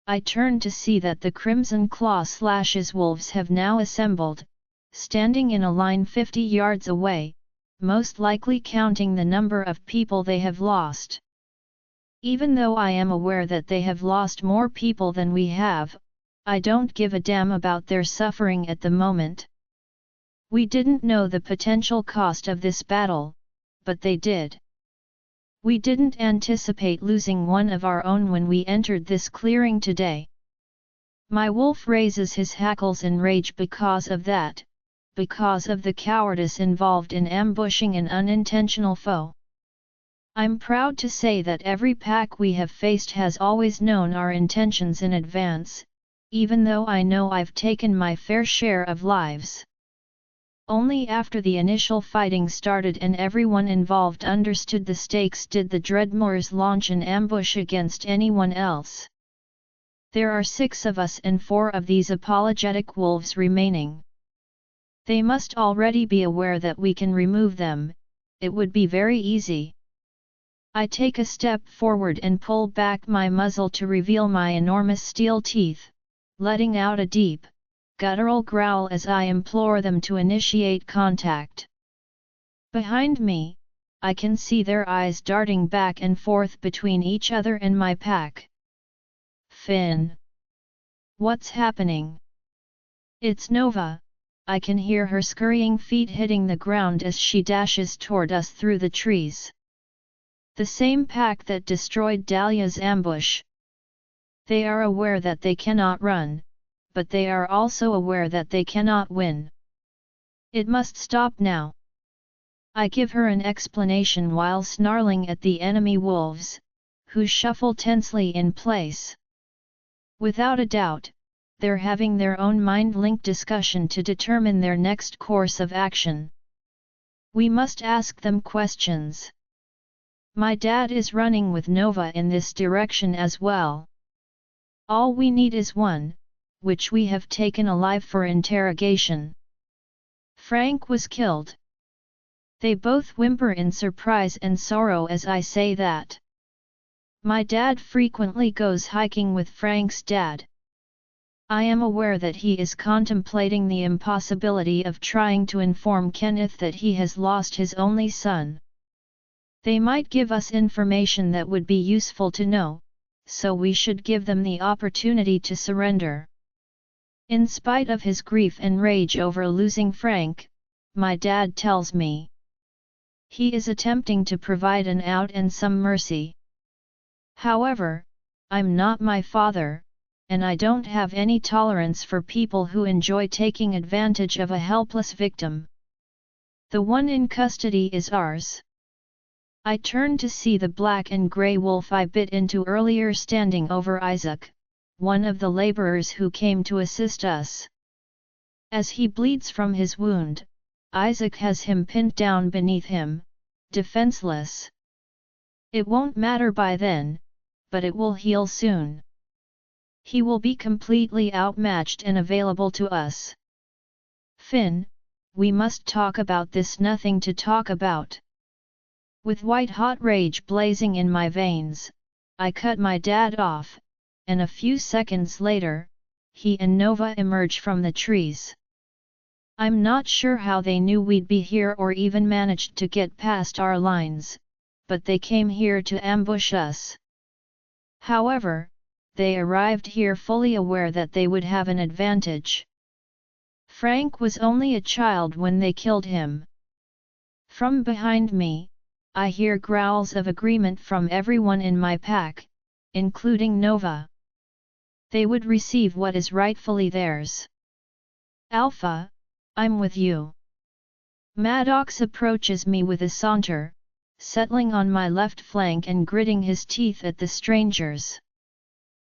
I turn to see that the Crimson Claw/Slashes wolves have now assembled, standing in a line 50 yards away, most likely counting the number of people they have lost. Even though I am aware that they have lost more people than we have, I don't give a damn about their suffering at the moment. We didn't know the potential cost of this battle, but they did. We didn't anticipate losing one of our own when we entered this clearing today. My wolf raises his hackles in rage because of that, because of the cowardice involved in ambushing an unintentional foe. I'm proud to say that every pack we have faced has always known our intentions in advance, even though I know I've taken my fair share of lives. Only after the initial fighting started and everyone involved understood the stakes did the Dreadmoors launch an ambush against anyone else. There are 6 of us and 4 of these apologetic wolves remaining. They must already be aware that we can remove them. It would be very easy. I take a step forward and pull back my muzzle to reveal my enormous steel teeth, letting out a deep, guttural growl as I implore them to initiate contact. Behind me, I can see their eyes darting back and forth between each other and my pack. Finn! What's happening? It's Nova. I can hear her scurrying feet hitting the ground as she dashes toward us through the trees. The same pack that destroyed Dahlia's ambush. They are aware that they cannot run, but they are also aware that they cannot win. It must stop now. I give her an explanation while snarling at the enemy wolves, who shuffle tensely in place. Without a doubt, they're having their own mind-link discussion to determine their next course of action. We must ask them questions. My dad is running with Nova in this direction as well. All we need is one, which we have taken alive for interrogation. Frank was killed. They both whimper in surprise and sorrow as I say that. My dad frequently goes hiking with Frank's dad. I am aware that he is contemplating the impossibility of trying to inform Kenneth that he has lost his only son. They might give us information that would be useful to know, so we should give them the opportunity to surrender. In spite of his grief and rage over losing Frank, my dad tells me he is attempting to provide an out and some mercy. However, I'm not my father, and I don't have any tolerance for people who enjoy taking advantage of a helpless victim. The one in custody is ours. I turn to see the black and grey wolf I bit into earlier standing over Isaac, one of the laborers who came to assist us. As he bleeds from his wound, Isaac has him pinned down beneath him, defenseless. It won't matter by then, but it will heal soon. He will be completely outmatched and available to us. Finn, we must talk about this. Nothing to talk about. With white-hot rage blazing in my veins, I cut my dad off, and a few seconds later, he and Nova emerge from the trees. I'm not sure how they knew we'd be here or even managed to get past our lines, but they came here to ambush us. However, they arrived here fully aware that they would have an advantage. Frank was only a child when they killed him. From behind me, I hear growls of agreement from everyone in my pack, including Nova. They would receive what is rightfully theirs. Alpha, I'm with you. Maddox approaches me with a saunter, settling on my left flank and gritting his teeth at the strangers.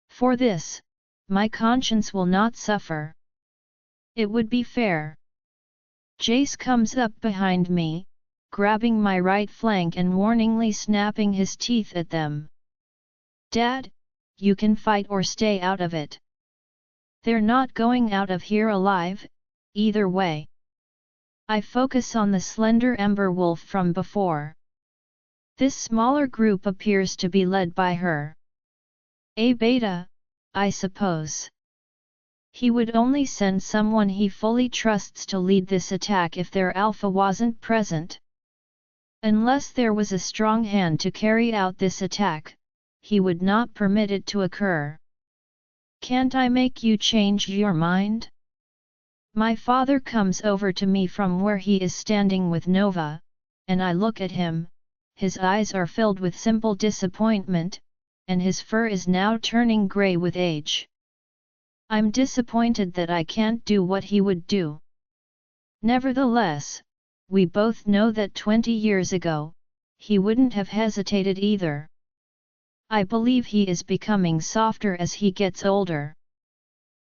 For this, my conscience will not suffer. It would be fair. Jace comes up behind me, grabbing my right flank and warningly snapping his teeth at them. Dad, you can fight or stay out of it. They're not going out of here alive, either way. I focus on the slender ember wolf from before. This smaller group appears to be led by her. A beta, I suppose. He would only send someone he fully trusts to lead this attack if their alpha wasn't present. Unless there was a strong hand to carry out this attack, he would not permit it to occur. Can't I make you change your mind? My father comes over to me from where he is standing with Nova, and I look at him. His eyes are filled with simple disappointment, and his fur is now turning grey with age. I'm disappointed that I can't do what he would do. Nevertheless, we both know that 20 years ago, he wouldn't have hesitated either. I believe he is becoming softer as he gets older.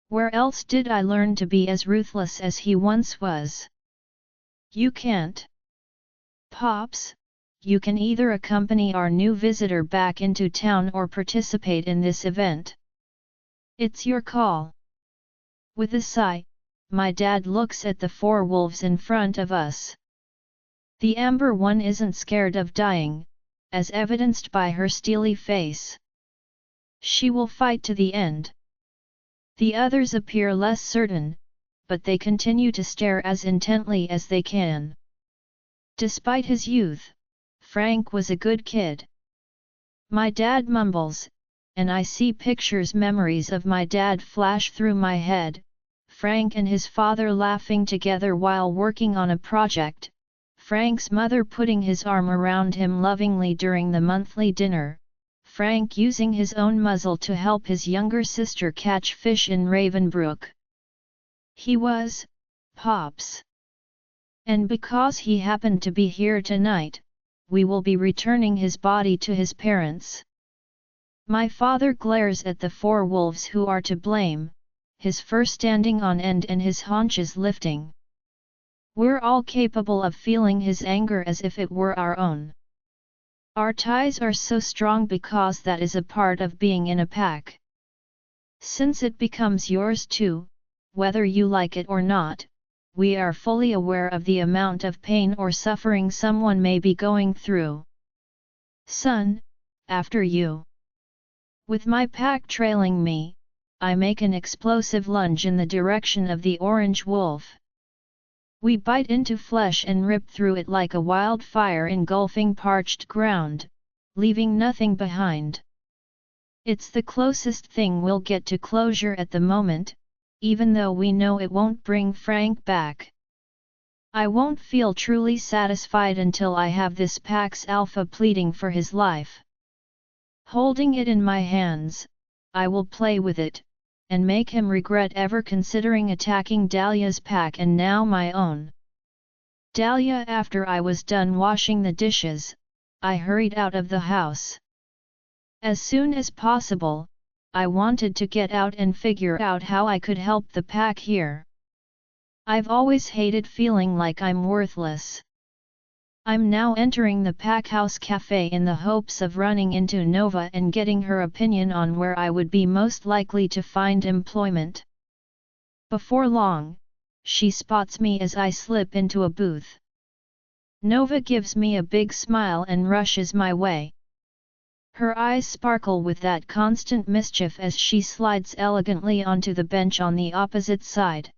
Where else did I learn to be as ruthless as he once was? You can't. Pops, you can either accompany our new visitor back into town or participate in this event. It's your call. With a sigh, my dad looks at the 4 wolves in front of us. The amber one isn't scared of dying, as evidenced by her steely face. She will fight to the end. The others appear less certain, but they continue to stare as intently as they can. Despite his youth, Frank was a good kid. My dad mumbles, and I see memories of my dad flash through my head, Frank and his father laughing together while working on a project, Frank's mother putting his arm around him lovingly during the monthly dinner, Frank using his own muzzle to help his younger sister catch fish in Ravenbrook. He was, Pops. And because he happened to be here tonight, we will be returning his body to his parents. My father glares at the 4 wolves who are to blame, his fur standing on end and his haunches lifting. We're all capable of feeling his anger as if it were our own. Our ties are so strong because that is a part of being in a pack. Since it becomes yours too, whether you like it or not, we are fully aware of the amount of pain or suffering someone may be going through. Son, after you. With my pack trailing me, I make an explosive lunge in the direction of the orange wolf. We bite into flesh and rip through it like a wildfire engulfing parched ground, leaving nothing behind. It's the closest thing we'll get to closure at the moment, even though we know it won't bring Frank back. I won't feel truly satisfied until I have this pack's alpha pleading for his life. Holding it in my hands, I will play with it, and make him regret ever considering attacking Dahlia's pack and now my own. Dahlia, after I was done washing the dishes, I hurried out of the house. As soon as possible, I wanted to get out and figure out how I could help the pack here. I've always hated feeling like I'm worthless. I'm now entering the Packhouse Cafe in the hopes of running into Nova and getting her opinion on where I would be most likely to find employment. Before long, she spots me as I slip into a booth. Nova gives me a big smile and rushes my way. Her eyes sparkle with that constant mischief as she slides elegantly onto the bench on the opposite side.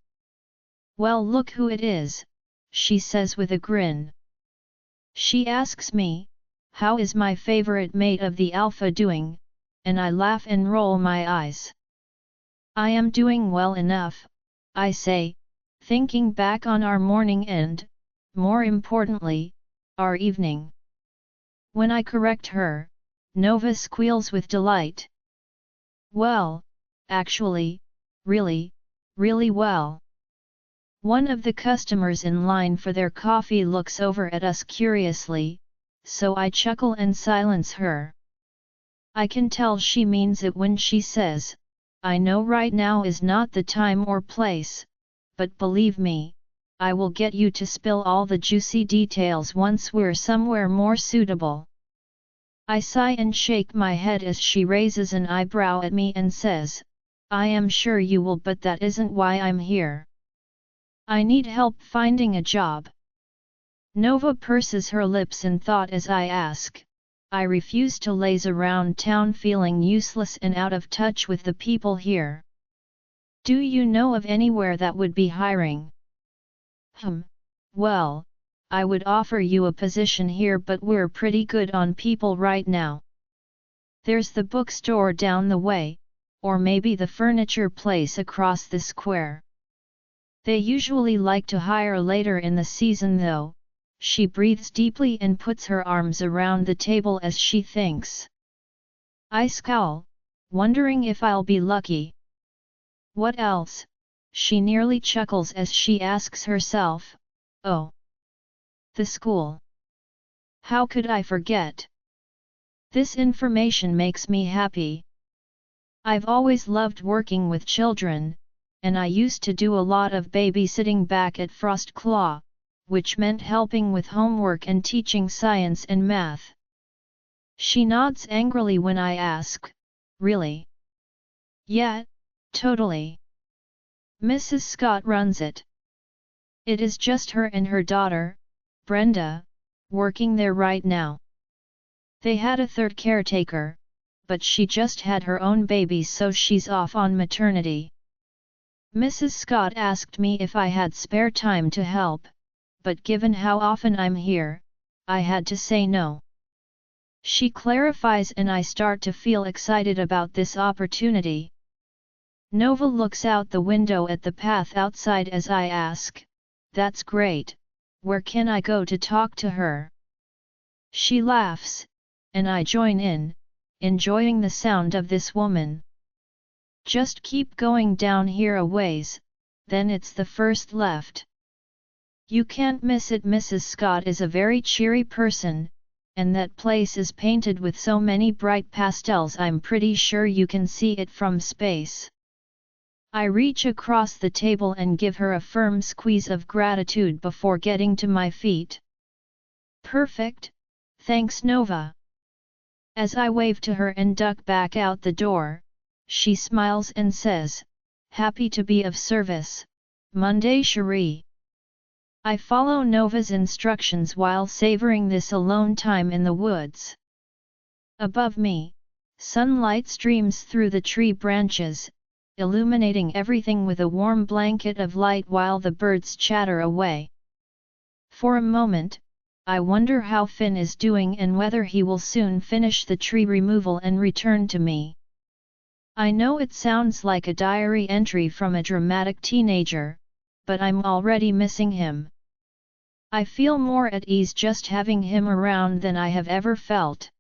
"Well, look who it is," she says with a grin. She asks me, "How is my favorite mate of the alpha doing?" and I laugh and roll my eyes. I am doing well enough, I say, thinking back on our morning and, more importantly, our evening. When I correct her, Nova squeals with delight. Well, actually, really well. One of the customers in line for their coffee looks over at us curiously, so I chuckle and silence her. I can tell she means it when she says, I know right now is not the time or place, but believe me, I will get you to spill all the juicy details once we're somewhere more suitable. I sigh and shake my head as she raises an eyebrow at me and says, I am sure you will, but that isn't why I'm here. I need help finding a job. Nova purses her lips in thought as I ask. I refuse to laze around town feeling useless and out of touch with the people here. Do you know of anywhere that would be hiring? Well, I would offer you a position here, but we're pretty good on people right now. There's the bookstore down the way, or maybe the furniture place across the square. They usually like to hire later in the season though. She breathes deeply and puts her arms around the table as she thinks. I scowl, wondering if I'll be lucky. What else? She nearly chuckles as she asks herself, oh. The school. How could I forget? This information makes me happy. I've always loved working with children, and I used to do a lot of babysitting back at Frost Claw, which meant helping with homework and teaching science and math. She nods angrily when I ask, really? Yeah, totally. Mrs. Scott runs it. It is just her and her daughter, Brenda, working there right now. They had a third caretaker, but she just had her own baby, so she's off on maternity. Mrs. Scott asked me if I had spare time to help, but given how often I'm here, I had to say no. She clarifies and I start to feel excited about this opportunity. Nova looks out the window at the path outside as I ask, that's great, where can I go to talk to her? She laughs, and I join in, enjoying the sound of this woman. Just keep going down here a ways, then it's the first left. You can't miss it. Mrs. Scott is a very cheery person, and that place is painted with so many bright pastels I'm pretty sure you can see it from space. I reach across the table and give her a firm squeeze of gratitude before getting to my feet. Perfect, thanks Nova. As I wave to her and duck back out the door, she smiles and says, happy to be of service, Monday Cherie. I follow Nova's instructions while savoring this alone time in the woods. Above me, sunlight streams through the tree branches, illuminating everything with a warm blanket of light while the birds chatter away. For a moment, I wonder how Finn is doing and whether he will soon finish the tree removal and return to me. I know it sounds like a diary entry from a dramatic teenager, but I'm already missing him. I feel more at ease just having him around than I have ever felt.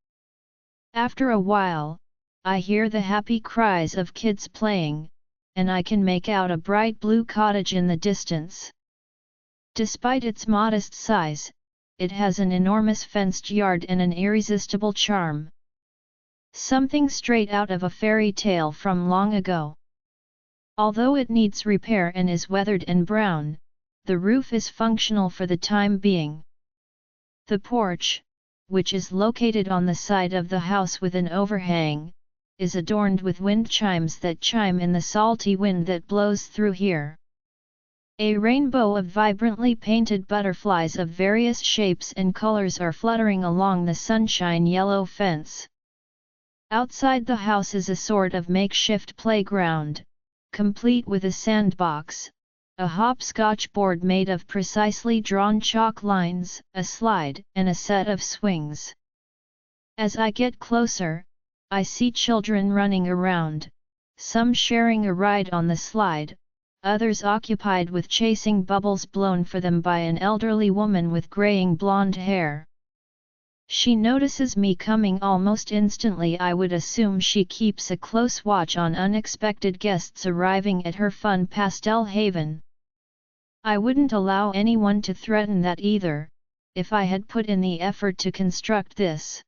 After a while, I hear the happy cries of kids playing, and I can make out a bright blue cottage in the distance. Despite its modest size, it has an enormous fenced yard and an irresistible charm. Something straight out of a fairy tale from long ago. Although it needs repair and is weathered and brown, the roof is functional for the time being. The porch, which is located on the side of the house with an overhang, is adorned with wind chimes that chime in the salty wind that blows through here. A rainbow of vibrantly painted butterflies of various shapes and colors are fluttering along the sunshine yellow fence. Outside the house is a sort of makeshift playground, complete with a sandbox, a hopscotch board made of precisely drawn chalk lines, a slide, and a set of swings. As I get closer, I see children running around, some sharing a ride on the slide, others occupied with chasing bubbles blown for them by an elderly woman with graying blonde hair. She notices me coming almost instantly. I would assume she keeps a close watch on unexpected guests arriving at her fun pastel haven. I wouldn't allow anyone to threaten that either, if I had put in the effort to construct this.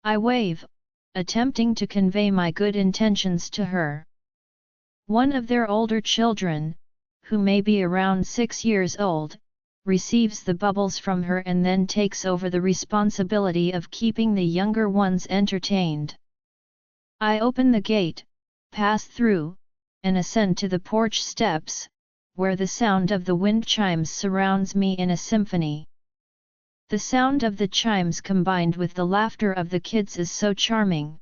I wave, attempting to convey my good intentions to her. One of their older children, who may be around 6 years old, receives the bubbles from her and then takes over the responsibility of keeping the younger ones entertained. I open the gate, pass through, and ascend to the porch steps, where the sound of the wind chimes surrounds me in a symphony. The sound of the chimes combined with the laughter of the kids is so charming.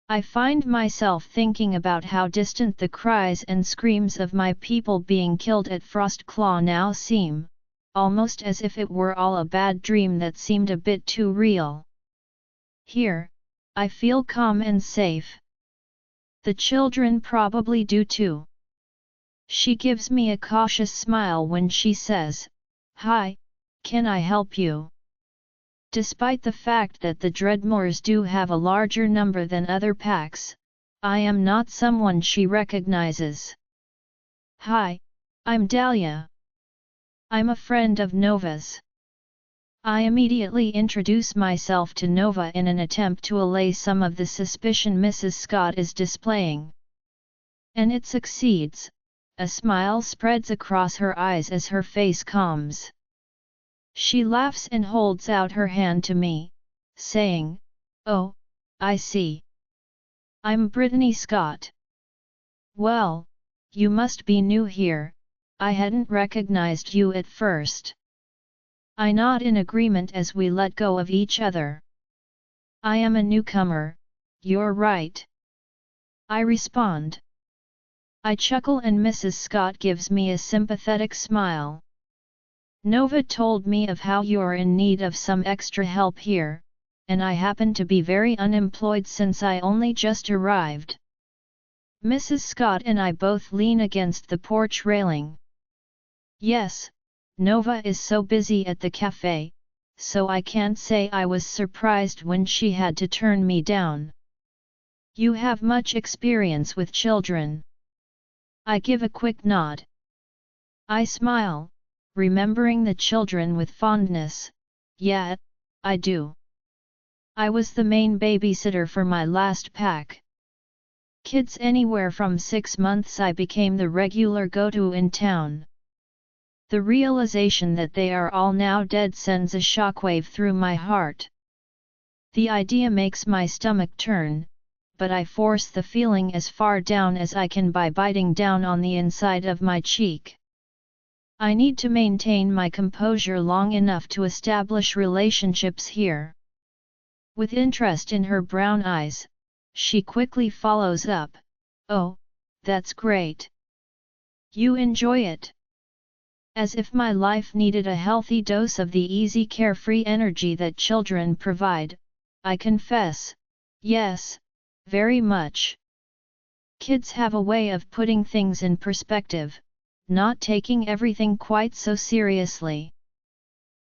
I find myself thinking about how distant the cries and screams of my people being killed at Frostclaw now seem, almost as if it were all a bad dream that seemed a bit too real. Here, I feel calm and safe. The children probably do too. She gives me a cautious smile when she says, "Hi, can I help you?" Despite the fact that the Dreadmores do have a larger number than other packs, I am not someone she recognizes. "Hi, I'm Dahlia. I'm a friend of Nova's." I immediately introduce myself to Nova in an attempt to allay some of the suspicion Mrs. Scott is displaying. And it succeeds. A smile spreads across her eyes as her face calms. She laughs and holds out her hand to me, saying, "Oh, I see. I'm Brittany Scott. Well, you must be new here, I hadn't recognized you at first." I nod in agreement as we let go of each other. "I am a newcomer, you're right," I respond. I chuckle and Mrs. Scott gives me a sympathetic smile. "Nova told me of how you're in need of some extra help here, and I happen to be very unemployed since I only just arrived." Mrs. Scott and I both lean against the porch railing. Yes, Nova is so busy at the cafe, so I can't say I was surprised when she had to turn me down. "You have much experience with children." I give a quick nod. I smile, remembering the children with fondness. "Yeah, I do. I was the main babysitter for my last pack. Kids anywhere from 6 months I became the regular go-to in town." The realization that they are all now dead sends a shockwave through my heart. The idea makes my stomach turn, but I force the feeling as far down as I can by biting down on the inside of my cheek. I need to maintain my composure long enough to establish relationships here. With interest in her brown eyes, she quickly follows up, "Oh, that's great. You enjoy it?" As if my life needed a healthy dose of the easy carefree energy that children provide, I confess, yes, very much. Kids have a way of putting things in perspective, not taking everything quite so seriously.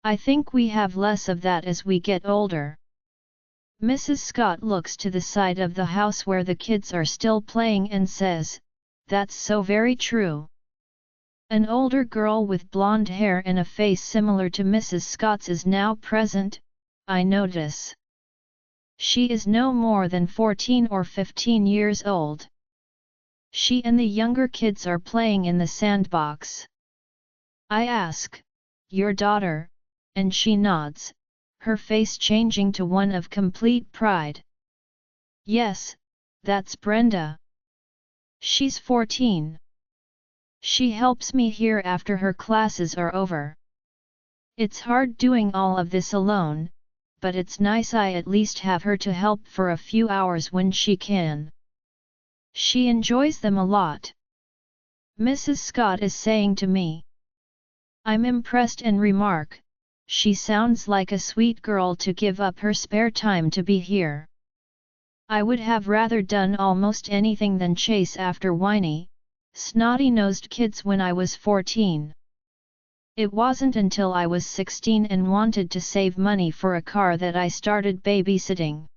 I think we have less of that as we get older. Mrs. Scott looks to the side of the house where the kids are still playing and says, "That's so very true." An older girl with blonde hair and a face similar to Mrs. Scott's is now present, I notice. She is no more than 14 or 15 years old. She and the younger kids are playing in the sandbox. I ask, "Your daughter?" and she nods, her face changing to one of complete pride. "Yes, that's Brenda. She's 14. She helps me here after her classes are over. It's hard doing all of this alone, but it's nice I at least have her to help for a few hours when she can. She enjoys them a lot." Mrs. Scott is saying to me. I'm impressed and remark, "She sounds like a sweet girl to give up her spare time to be here." I would have rather done almost anything than chase after whiny, snotty-nosed kids when I was 14. It wasn't until I was 16 and wanted to save money for a car that I started babysitting.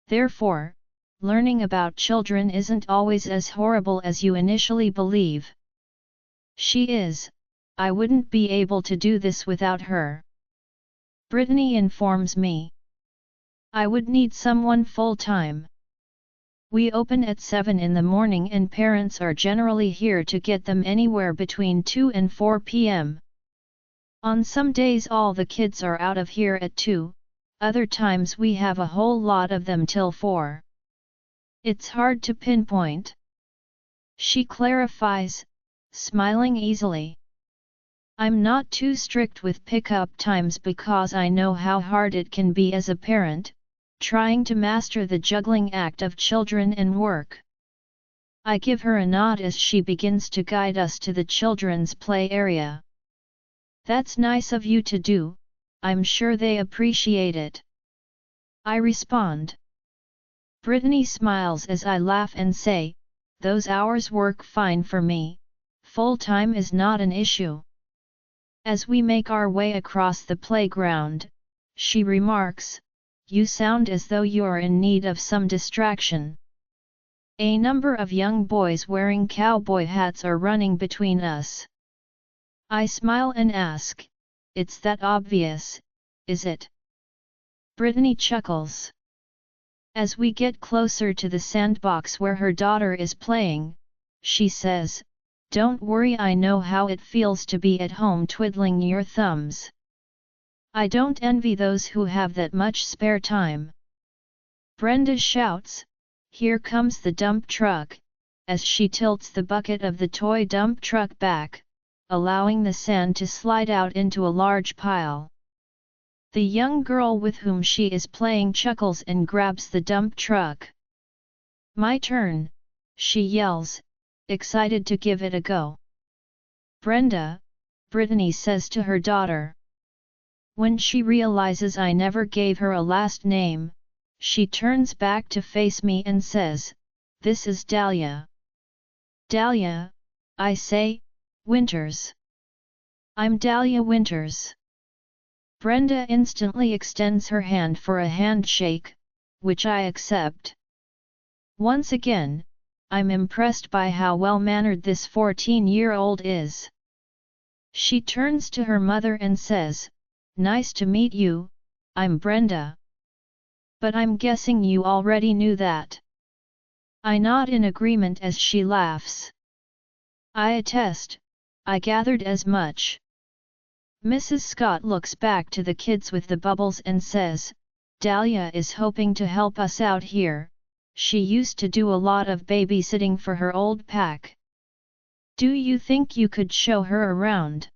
Therefore, learning about children isn't always as horrible as you initially believe. She is. I wouldn't be able to do this without her. Brittany informs me. I would need someone full-time. We open at 7 in the morning and parents are generally here to get them anywhere between 2 and 4 p.m. On some days all the kids are out of here at 2, other times we have a whole lot of them till 4. It's hard to pinpoint. She clarifies, smiling easily. I'm not too strict with pick-up times because I know how hard it can be as a parent, trying to master the juggling act of children and work. I give her a nod as she begins to guide us to the children's play area. That's nice of you to do, I'm sure they appreciate it. I respond. Brittany smiles as I laugh and say, those hours work fine for me, full-time is not an issue. As we make our way across the playground, she remarks, you sound as though you're in need of some distraction. A number of young boys wearing cowboy hats are running between us. I smile and ask, it's that obvious, is it? Brittany chuckles. As we get closer to the sandbox where her daughter is playing, she says, don't worry, I know how it feels to be at home twiddling your thumbs. I don't envy those who have that much spare time. Brenda shouts, here comes the dump truck, as she tilts the bucket of the toy dump truck back, allowing the sand to slide out into a large pile. The young girl with whom she is playing chuckles and grabs the dump truck. My turn, she yells, excited to give it a go. Brenda, Brittany says to her daughter. When she realizes I never gave her a last name, she turns back to face me and says, this is Dahlia. Dahlia, I say, Winters. I'm Dahlia Winters. Brenda instantly extends her hand for a handshake, which I accept. Once again, I'm impressed by how well-mannered this 14-year-old is. She turns to her mother and says, nice to meet you, I'm Brenda. But I'm guessing you already knew that. I nod in agreement as she laughs. I attest, I gathered as much. Mrs. Scott looks back to the kids with the bubbles and says, Dahlia is hoping to help us out here. She used to do a lot of babysitting for her old pack. Do you think you could show her around?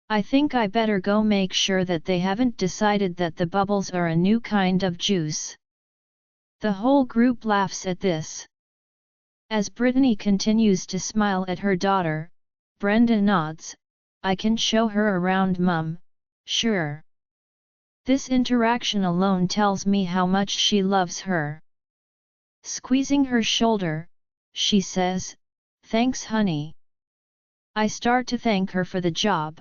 I think I better go make sure that they haven't decided that the bubbles are a new kind of juice. The whole group laughs at this. As Brittany continues to smile at her daughter, Brenda nods, I can show her around, Mum, sure. This interaction alone tells me how much she loves her. Squeezing her shoulder, she says, thanks honey. I start to thank her for the job,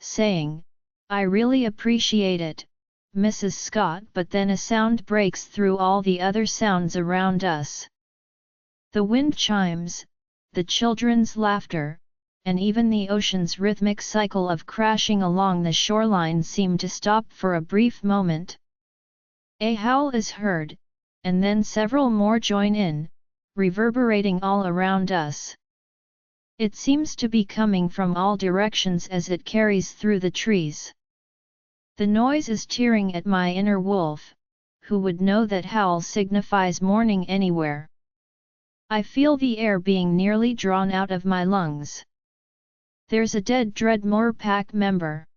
saying, I really appreciate it, Mrs. Scott, but then a sound breaks through all the other sounds around us. The wind chimes, the children's laughter, and even the ocean's rhythmic cycle of crashing along the shoreline seem to stop for a brief moment. A howl is heard, and then several more join in, reverberating all around us. It seems to be coming from all directions as it carries through the trees. The noise is tearing at my inner wolf, who would know that howl signifies mourning anywhere. I feel the air being nearly drawn out of my lungs. There's a dead Dreadmore pack member.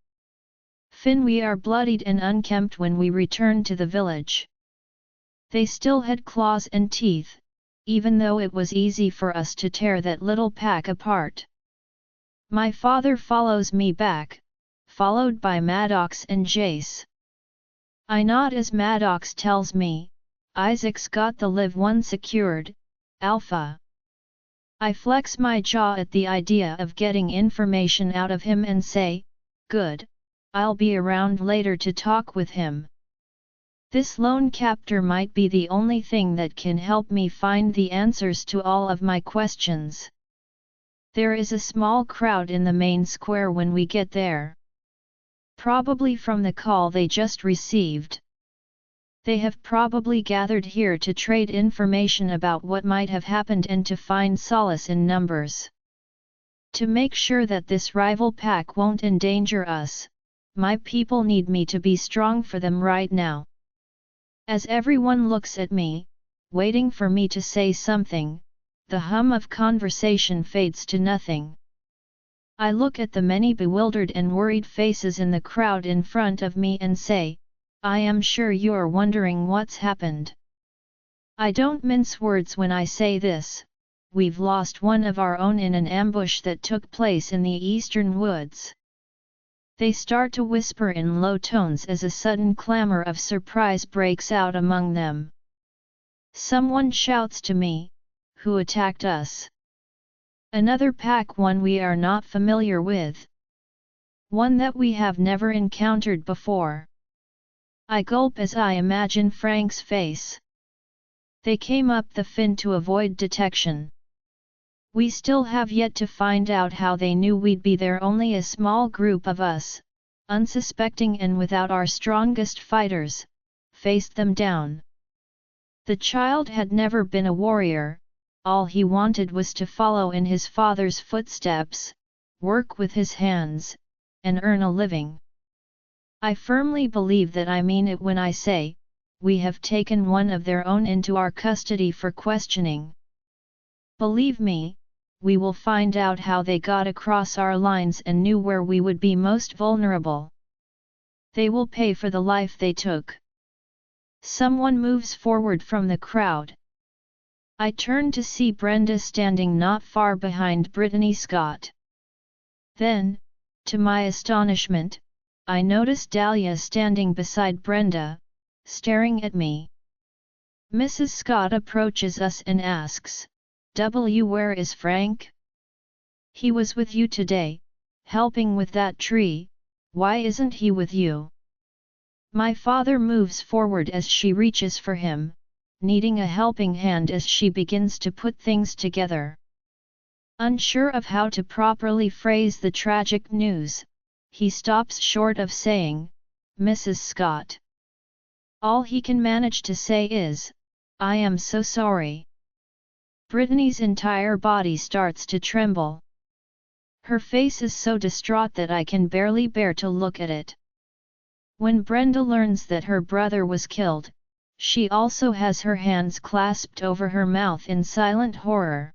Finn, we are bloodied and unkempt when we return to the village. They still had claws and teeth, even though it was easy for us to tear that little pack apart. My father follows me back, followed by Maddox and Jace. I nod as Maddox tells me, Isaac's got the live one secured, Alpha. I flex my jaw at the idea of getting information out of him and say, good, I'll be around later to talk with him. This lone captor might be the only thing that can help me find the answers to all of my questions. There is a small crowd in the main square when we get there. Probably from the call they just received. They have probably gathered here to trade information about what might have happened and to find solace in numbers. To make sure that this rival pack won't endanger us, my people need me to be strong for them right now. As everyone looks at me, waiting for me to say something, the hum of conversation fades to nothing. I look at the many bewildered and worried faces in the crowd in front of me and say, I am sure you're wondering what's happened. I don't mince words when I say this, we've lost one of our own in an ambush that took place in the eastern woods. They start to whisper in low tones as a sudden clamor of surprise breaks out among them. Someone shouts to me, who attacked us? Another pack, one we are not familiar with. One that we have never encountered before. I gulp as I imagine Frank's face. They came up the fin to avoid detection. We still have yet to find out how they knew we'd be there. Only a small group of us, unsuspecting and without our strongest fighters, faced them down. The child had never been a warrior, all he wanted was to follow in his father's footsteps, work with his hands, and earn a living. I firmly believe that I mean it when I say, we have taken one of their own into our custody for questioning. Believe me, we will find out how they got across our lines and knew where we would be most vulnerable. They will pay for the life they took. Someone moves forward from the crowd. I turn to see Brenda standing not far behind Brittany Scott. Then, to my astonishment, I notice Dahlia standing beside Brenda, staring at me. Mrs. Scott approaches us and asks, where is Frank? He was with you today, helping with that tree, why isn't he with you? My father moves forward as she reaches for him, needing a helping hand as she begins to put things together. Unsure of how to properly phrase the tragic news, he stops short of saying, Mrs. Scott. All he can manage to say is, I am so sorry. Brittany's entire body starts to tremble. Her face is so distraught that I can barely bear to look at it. When Brenda learns that her brother was killed, she also has her hands clasped over her mouth in silent horror.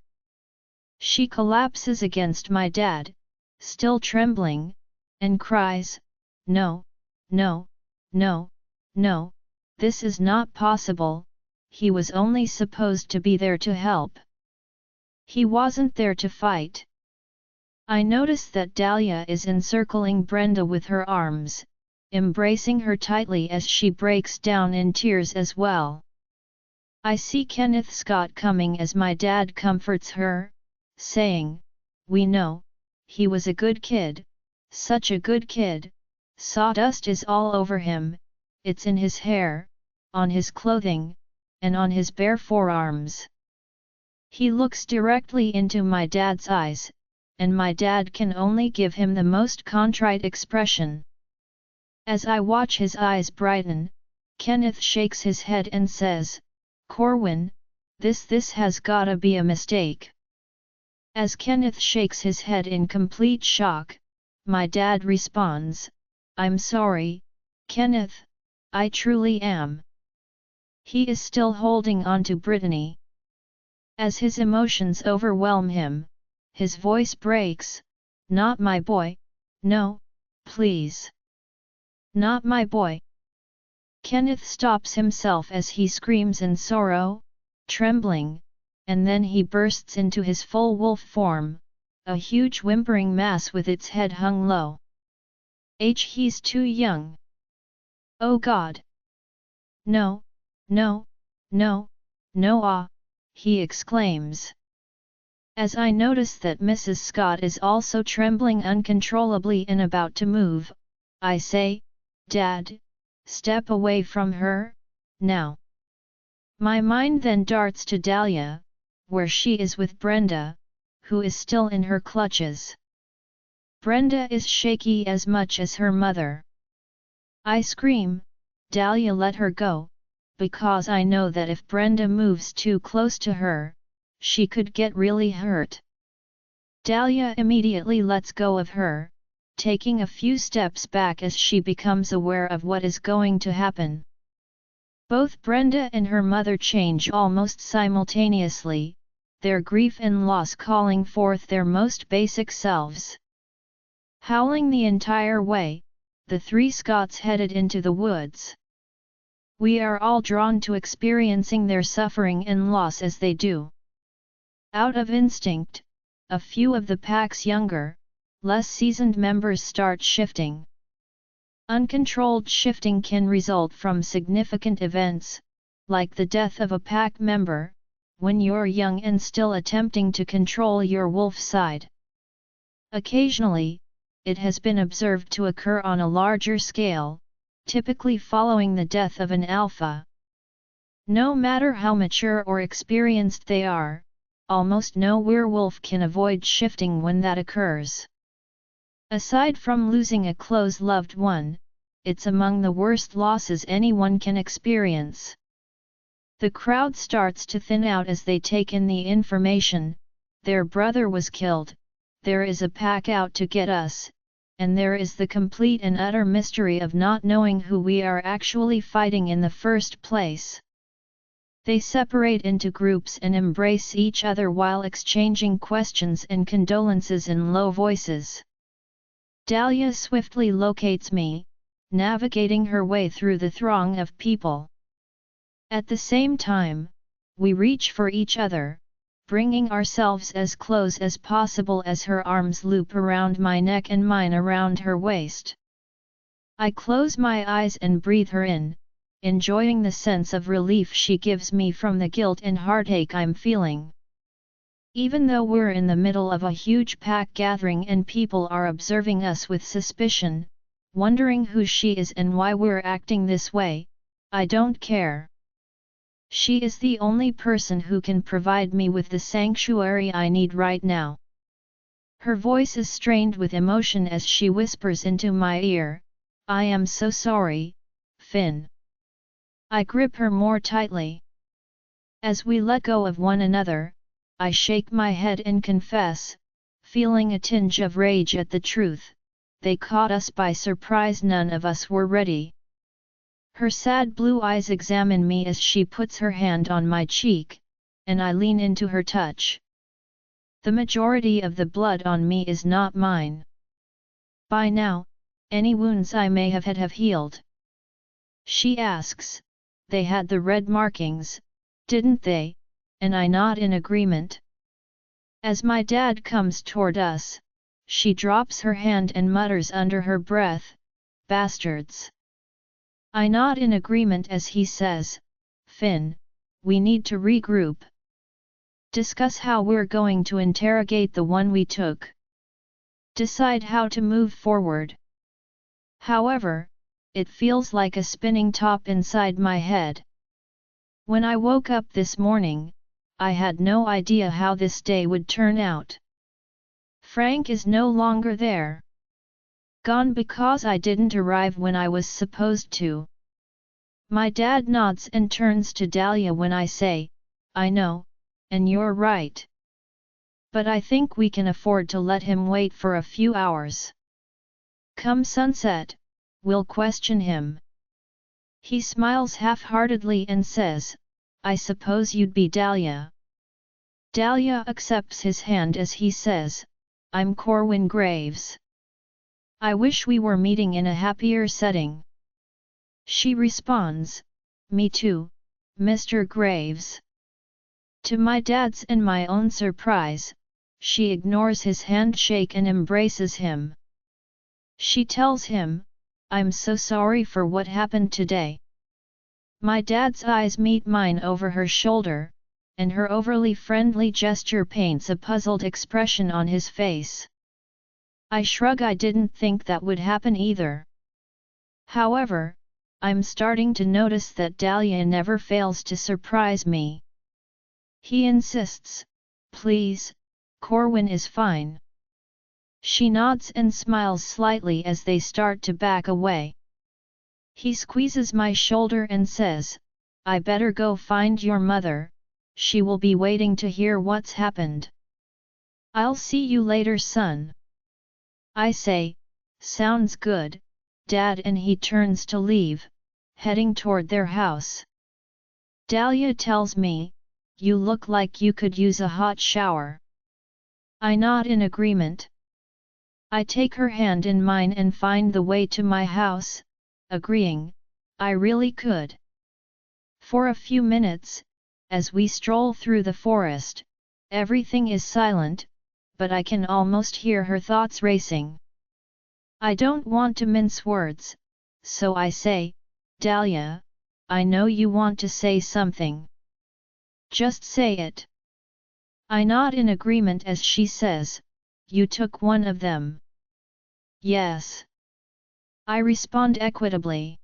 She collapses against my dad, still trembling, and cries, No, no, no, no, this is not possible, he was only supposed to be there to help. He wasn't there to fight. I notice that Dahlia is encircling Brenda with her arms, embracing her tightly as she breaks down in tears as well. I see Kenneth Scott coming as my dad comforts her, saying, We know, he was a good kid, such a good kid, sawdust is all over him, it's in his hair, on his clothing, and on his bare forearms. He looks directly into my dad's eyes, and my dad can only give him the most contrite expression. As I watch his eyes brighten, Kenneth shakes his head and says, Corwin, this has gotta be a mistake. As Kenneth shakes his head in complete shock, my dad responds, I'm sorry, Kenneth, I truly am. He is still holding on to Brittany. As his emotions overwhelm him, his voice breaks, Not my boy, no, please. Not my boy. Kenneth stops himself as he screams in sorrow, trembling, and then he bursts into his full wolf form, a huge whimpering mass with its head hung low. He's too young. Oh God! No, no, No, no he exclaims. As I notice that Mrs. Scott is also trembling uncontrollably and about to move, I say, Dad, step away from her, now. My mind then darts to Dahlia, where she is with Brenda, who is still in her clutches. Brenda is shaky as much as her mother. I scream, Dahlia, let her go, because I know that if Brenda moves too close to her, she could get really hurt. Dahlia immediately lets go of her, taking a few steps back as she becomes aware of what is going to happen. Both Brenda and her mother change almost simultaneously, their grief and loss calling forth their most basic selves. Howling the entire way, the three Scots headed into the woods. We are all drawn to experiencing their suffering and loss as they do. Out of instinct, a few of the pack's younger, less seasoned members start shifting. Uncontrolled shifting can result from significant events, like the death of a pack member, when you're young and still attempting to control your wolf side. Occasionally, it has been observed to occur on a larger scale, typically following the death of an alpha. No matter how mature or experienced they are, almost no werewolf can avoid shifting when that occurs. Aside from losing a close loved one, it's among the worst losses anyone can experience. The crowd starts to thin out as they take in the information, their brother was killed, there is a pack out to get us, and there is the complete and utter mystery of not knowing who we are actually fighting in the first place. They separate into groups and embrace each other while exchanging questions and condolences in low voices. Dahlia swiftly locates me, navigating her way through the throng of people. At the same time, we reach for each other, bringing ourselves as close as possible as her arms loop around my neck and mine around her waist. I close my eyes and breathe her in, enjoying the sense of relief she gives me from the guilt and heartache I'm feeling. Even though we're in the middle of a huge pack gathering and people are observing us with suspicion, wondering who she is and why we're acting this way, I don't care. She is the only person who can provide me with the sanctuary I need right now. Her voice is strained with emotion as she whispers into my ear, I am so sorry, Finn. I grip her more tightly. As we let go of one another, I shake my head and confess, feeling a tinge of rage at the truth, they caught us by surprise, none of us were ready. Her sad blue eyes examine me as she puts her hand on my cheek, and I lean into her touch. The majority of the blood on me is not mine. By now, any wounds I may have had have healed. She asks, they had the red markings, didn't they? And I nod in agreement. As my dad comes toward us, she drops her hand and mutters under her breath, bastards. I nod in agreement as he says, Finn, we need to regroup. Discuss how we're going to interrogate the one we took. Decide how to move forward. However, it feels like a spinning top inside my head. When I woke up this morning, I had no idea how this day would turn out. Frank is no longer there. Gone because I didn't arrive when I was supposed to. My dad nods and turns to Dahlia when I say, I know, and you're right. But I think we can afford to let him wait for a few hours. Come sunset, we'll question him. He smiles half-heartedly and says, I suppose you'd be Dahlia. Dahlia accepts his hand as he says, I'm Corwin Graves. I wish we were meeting in a happier setting. She responds, me too, Mr. Graves. To my dad's and my own surprise, she ignores his handshake and embraces him. She tells him, I'm so sorry for what happened today. My dad's eyes meet mine over her shoulder, and her overly friendly gesture paints a puzzled expression on his face. I shrug. I didn't think that would happen either. However, I'm starting to notice that Dahlia never fails to surprise me. He insists, "Please, Corwin is fine." She nods and smiles slightly as they start to back away. He squeezes my shoulder and says, "I better go find your mother, she will be waiting to hear what's happened." "I'll see you later, son." I say, "Sounds good, Dad," and he turns to leave, heading toward their house. Dahlia tells me, "You look like you could use a hot shower." I nod in agreement. I take her hand in mine and find the way to my house, agreeing, I really could. For a few minutes, as we stroll through the forest, everything is silent, but I can almost hear her thoughts racing. I don't want to mince words, so I say, "Dahlia, I know you want to say something. Just say it." I nod in agreement as she says, "You took one of them." "Yes." I respond equitably.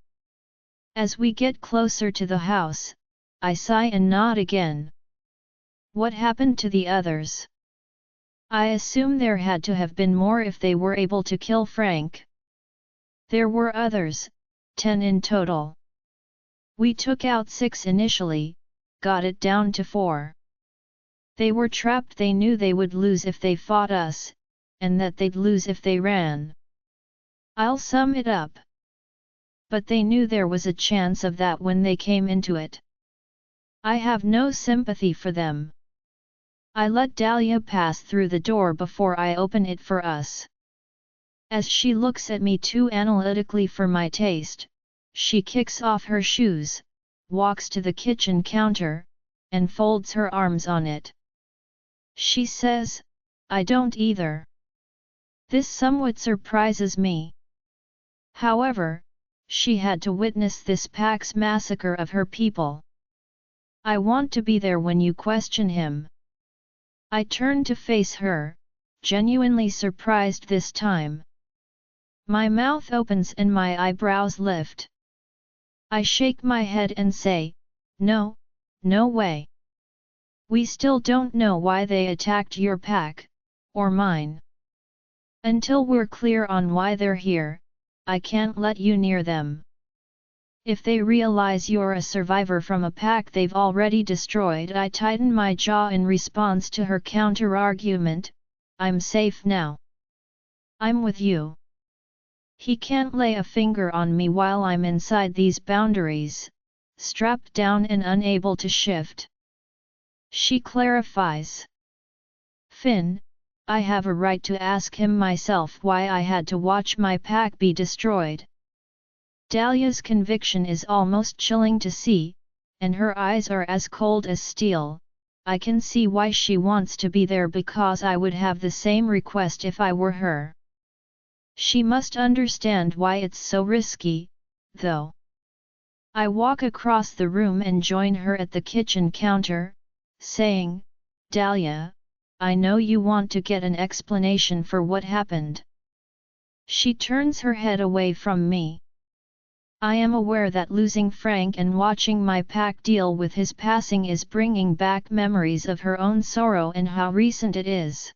As we get closer to the house, I sigh and nod again. What happened to the others? I assume there had to have been more if they were able to kill Frank. There were others, 10 in total. We took out 6 initially, got it down to 4. They were trapped. They knew they would lose if they fought us, and that they'd lose if they ran. I'll sum it up. But they knew there was a chance of that when they came into it. I have no sympathy for them. I let Dahlia pass through the door before I open it for us. As she looks at me too analytically for my taste, she kicks off her shoes, walks to the kitchen counter, and folds her arms on it. She says, "I don't either." This somewhat surprises me. However, she had to witness this pack's massacre of her people. "I want to be there when you question him." I turn to face her, genuinely surprised this time. My mouth opens and my eyebrows lift. I shake my head and say, "No, no way. We still don't know why they attacked your pack, or mine. Until we're clear on why they're here, I can't let you near them. If they realize you're a survivor from a pack they've already destroyed." I tighten my jaw in response to her counter-argument, "I'm safe now. I'm with you. He can't lay a finger on me while I'm inside these boundaries, strapped down and unable to shift." She clarifies. "Finn, I have a right to ask him myself why I had to watch my pack be destroyed." Dahlia's conviction is almost chilling to see, and her eyes are as cold as steel. I can see why she wants to be there, because I would have the same request if I were her. She must understand why it's so risky, though. I walk across the room and join her at the kitchen counter, saying, "Dahlia, I know you want to get an explanation for what happened." She turns her head away from me. I am aware that losing Frank and watching my pack deal with his passing is bringing back memories of her own sorrow and how recent it is.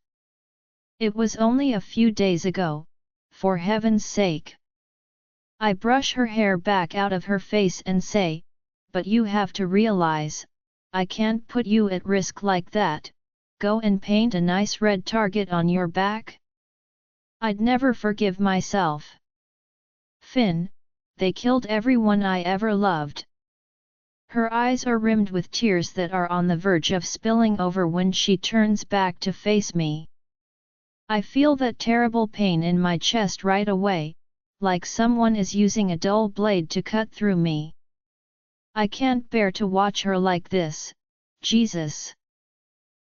It was only a few days ago, for heaven's sake. I brush her hair back out of her face and say, "But you have to realize, I can't put you at risk like that. Go and paint a nice red target on your back?" I'd never forgive myself. "Finn, they killed everyone I ever loved." Her eyes are rimmed with tears that are on the verge of spilling over when she turns back to face me. I feel that terrible pain in my chest right away, like someone is using a dull blade to cut through me. I can't bear to watch her like this, Jesus.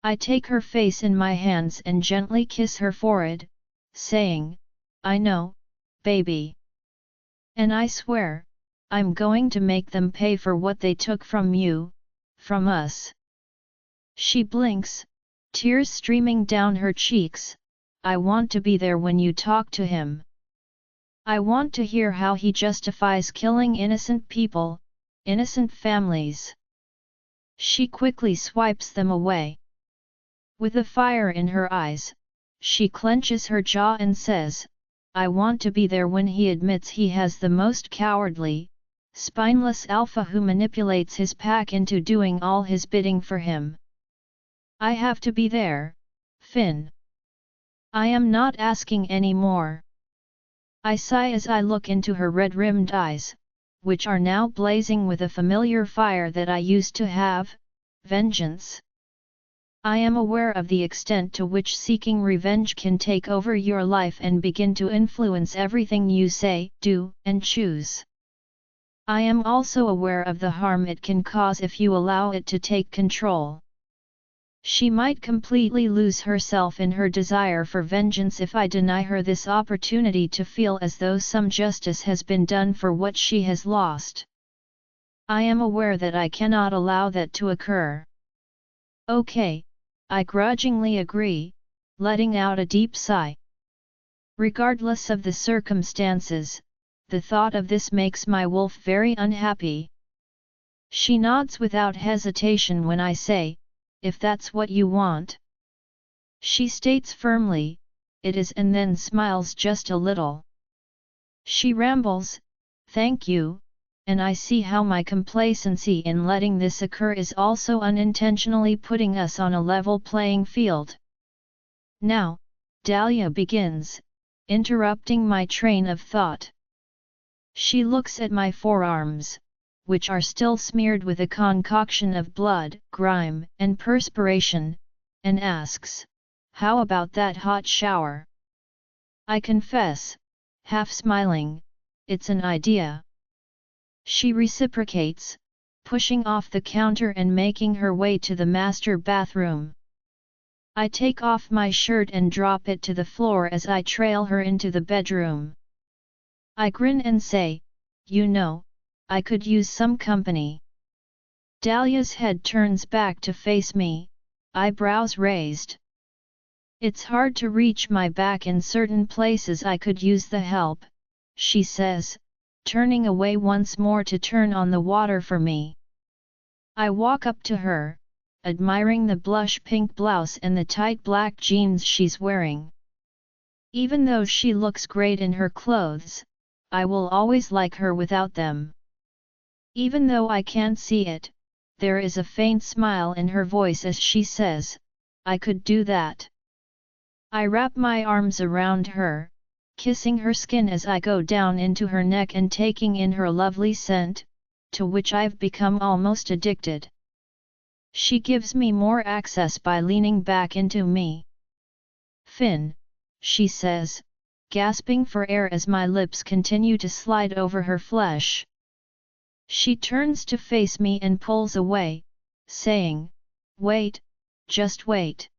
I take her face in my hands and gently kiss her forehead, saying, "I know, baby. And I swear, I'm going to make them pay for what they took from you, from us. She blinks, tears streaming down her cheeks. I want to be there when you talk to him. I want to hear how he justifies killing innocent people, innocent families. She quickly swipes them away. With a fire in her eyes, she clenches her jaw and says, I want to be there when he admits he has the most cowardly, spineless alpha who manipulates his pack into doing all his bidding for him. I have to be there, Finn. I am not asking any more. I sigh as I look into her red-rimmed eyes, which are now blazing with a familiar fire that I used to have, vengeance. I am aware of the extent to which seeking revenge can take over your life and begin to influence everything you say, do, and choose. I am also aware of the harm it can cause if you allow it to take control. She might completely lose herself in her desire for vengeance if I deny her this opportunity to feel as though some justice has been done for what she has lost. I am aware that I cannot allow that to occur. Okay, I grudgingly agree, letting out a deep sigh. Regardless of the circumstances, the thought of this makes my wolf very unhappy. She nods without hesitation when I say, if that's what you want. She states firmly, it is, and then smiles just a little. She rambles, thank you, and I see how my complacency in letting this occur is also unintentionally putting us on a level playing field. Now, Dahlia begins, interrupting my train of thought. She looks at my forearms, which are still smeared with a concoction of blood, grime, and perspiration, and asks, how about that hot shower? I confess, half smiling, it's an idea. She reciprocates, pushing off the counter and making her way to the master bathroom. I take off my shirt and drop it to the floor as I trail her into the bedroom. I grin and say, you know, I could use some company. Dahlia's head turns back to face me, eyebrows raised. It's hard to reach my back in certain places. I could use the help, she says, turning away once more to turn on the water for me. I walk up to her, admiring the blush pink blouse and the tight black jeans she's wearing. Even though she looks great in her clothes, I will always like her without them. Even though I can't see it, there is a faint smile in her voice as she says, I could do that. I wrap my arms around her, kissing her skin as I go down into her neck and taking in her lovely scent, to which I've become almost addicted. She gives me more access by leaning back into me. Finn, she says, gasping for air as my lips continue to slide over her flesh. She turns to face me and pulls away, saying, wait, just wait.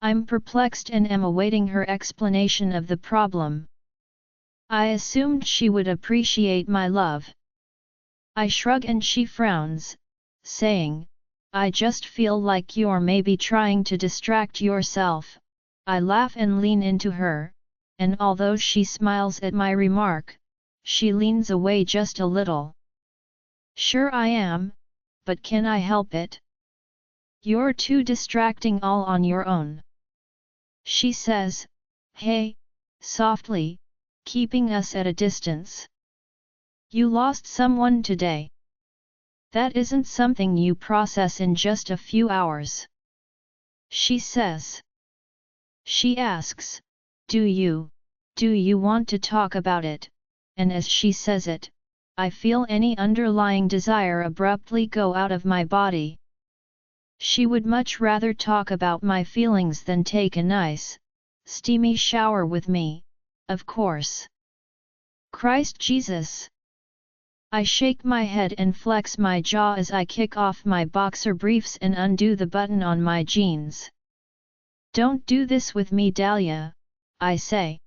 I'm perplexed and am awaiting her explanation of the problem. I assumed she would appreciate my love. I shrug and she frowns, saying, I just feel like you're maybe trying to distract yourself. I laugh and lean into her, and although she smiles at my remark, she leans away just a little. Sure I am, but can I help it? You're too distracting all on your own. She says, hey, softly, keeping us at a distance. You lost someone today. That isn't something you process in just a few hours. She says. She asks, do you want to talk about it? And as she says it, I feel any underlying desire abruptly go out of my body. She would much rather talk about my feelings than take a nice, steamy shower with me, of course. Christ Jesus! I shake my head and flex my jaw as I kick off my boxer briefs and undo the button on my jeans. Don't do this with me, Dahlia, I say.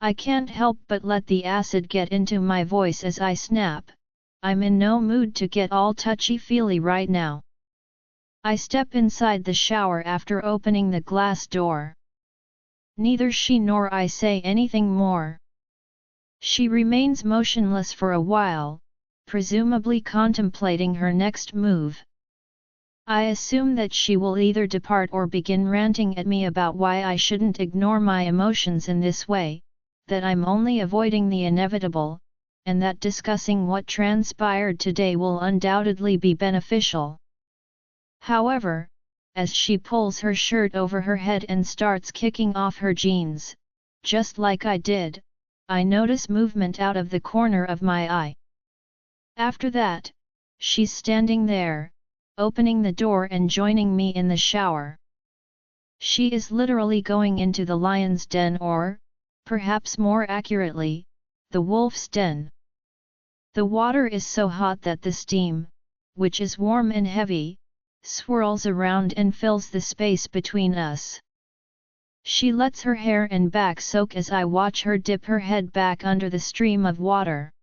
I can't help but let the acid get into my voice as I snap, I'm in no mood to get all touchy-feely right now. I step inside the shower after opening the glass door. Neither she nor I say anything more. She remains motionless for a while, presumably contemplating her next move. I assume that she will either depart or begin ranting at me about why I shouldn't ignore my emotions in this way, that I'm only avoiding the inevitable, and that discussing what transpired today will undoubtedly be beneficial. However, as she pulls her shirt over her head and starts kicking off her jeans, just like I did, I notice movement out of the corner of my eye. After that, she's standing there, opening the door and joining me in the shower. She is literally going into the lion's den or, perhaps more accurately, the wolf's den. The water is so hot that the steam, which is warm and heavy, swirls around and fills the space between us. She lets her hair and back soak as I watch her dip her head back under the stream of water.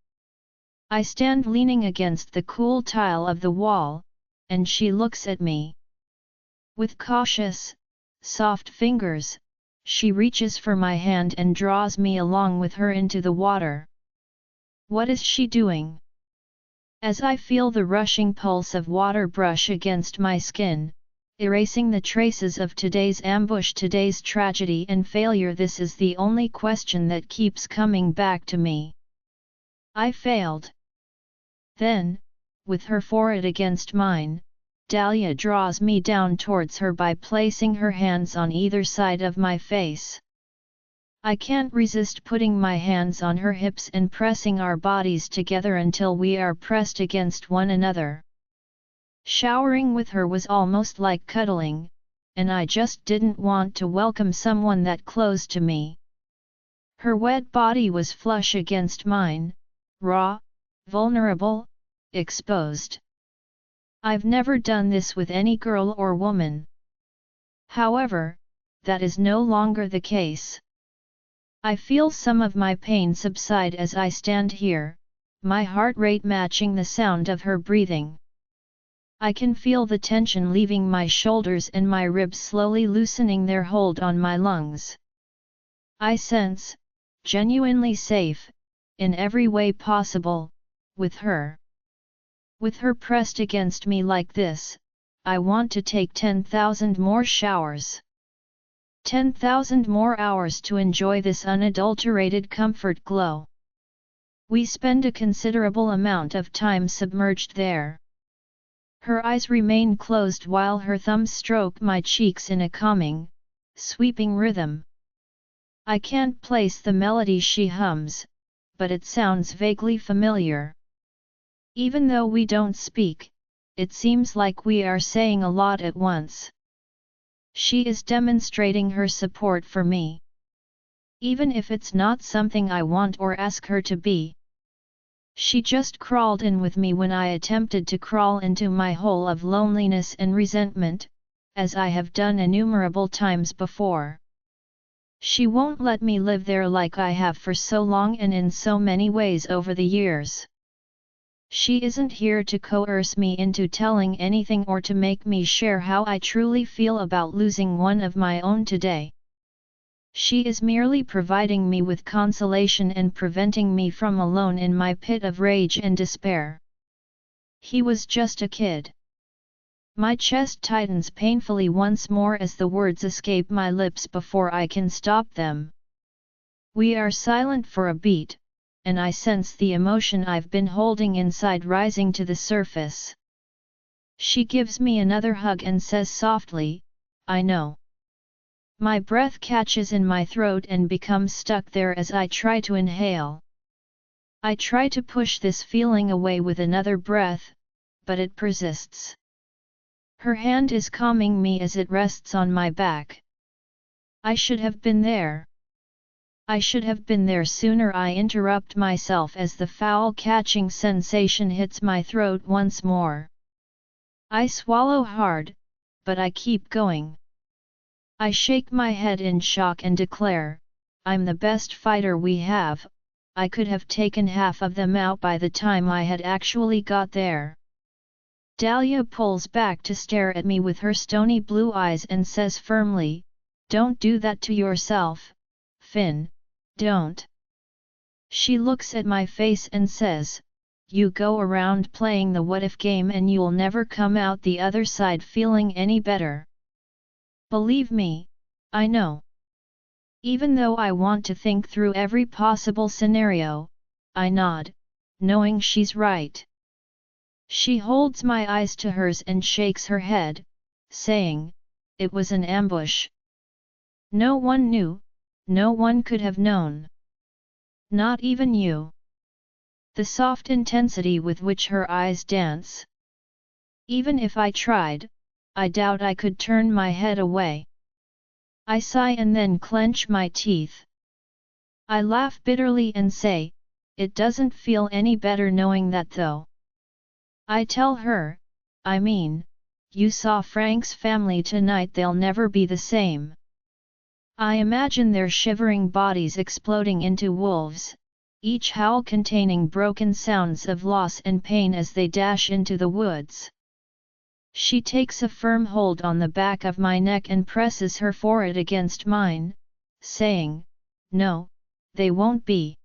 I stand leaning against the cool tile of the wall, and she looks at me. With cautious, soft fingers, she reaches for my hand and draws me along with her into the water. What is she doing? As I feel the rushing pulse of water brush against my skin, erasing the traces of today's ambush, today's tragedy and failure, this is the only question that keeps coming back to me. I failed. Then, with her forehead against mine, Dahlia draws me down towards her by placing her hands on either side of my face. I can't resist putting my hands on her hips and pressing our bodies together until we are pressed against one another. Showering with her was almost like cuddling, and I just didn't want to welcome someone that close to me. Her wet body was flush against mine, raw, vulnerable, exposed. I've never done this with any girl or woman. However, that is no longer the case. I feel some of my pain subside as I stand here, my heart rate matching the sound of her breathing. I can feel the tension leaving my shoulders and my ribs slowly loosening their hold on my lungs. I sense, genuinely safe, in every way possible, with her. With her pressed against me like this, I want to take 10,000 more showers. 10,000 more hours to enjoy this unadulterated comfort glow. We spend a considerable amount of time submerged there. Her eyes remain closed while her thumbs stroke my cheeks in a calming, sweeping rhythm. I can't place the melody she hums, but it sounds vaguely familiar. Even though we don't speak, it seems like we are saying a lot at once. She is demonstrating her support for me. Even if it's not something I want or ask her to be. She just crawled in with me when I attempted to crawl into my hole of loneliness and resentment, as I have done innumerable times before. She won't let me live there like I have for so long and in so many ways over the years. She isn't here to coerce me into telling anything or to make me share how I truly feel about losing one of my own today. She is merely providing me with consolation and preventing me from alone in my pit of rage and despair. He was just a kid. My chest tightens painfully once more as the words escape my lips before I can stop them. We are silent for a beat, and I sense the emotion I've been holding inside rising to the surface. She gives me another hug and says softly, "I know." My breath catches in my throat and becomes stuck there as I try to inhale. I try to push this feeling away with another breath, but it persists. Her hand is calming me as it rests on my back. I should have been there. I should have been there sooner. I interrupt myself as the foul catching sensation hits my throat once more. I swallow hard, but I keep going. I shake my head in shock and declare, I'm the best fighter we have, I could have taken half of them out by the time I had actually got there. Dahlia pulls back to stare at me with her stony blue eyes and says firmly, "Don't do that to yourself, Finn, don't." She looks at my face and says, "You go around playing the what if game and you'll never come out the other side feeling any better." Believe me, I know. Even though I want to think through every possible scenario, I nod, knowing she's right. She holds my eyes to hers and shakes her head, saying, "It was an ambush. No one knew, no one could have known. Not even you." The soft intensity with which her eyes dance. Even if I tried, I doubt I could turn my head away. I sigh and then clench my teeth. I laugh bitterly and say, "It doesn't feel any better knowing that though." I tell her, "I mean, you saw Frank's family tonight, they'll never be the same. I imagine their shivering bodies exploding into wolves, each howl containing broken sounds of loss and pain as they dash into the woods." She takes a firm hold on the back of my neck and presses her forehead against mine, saying, "No, they won't be.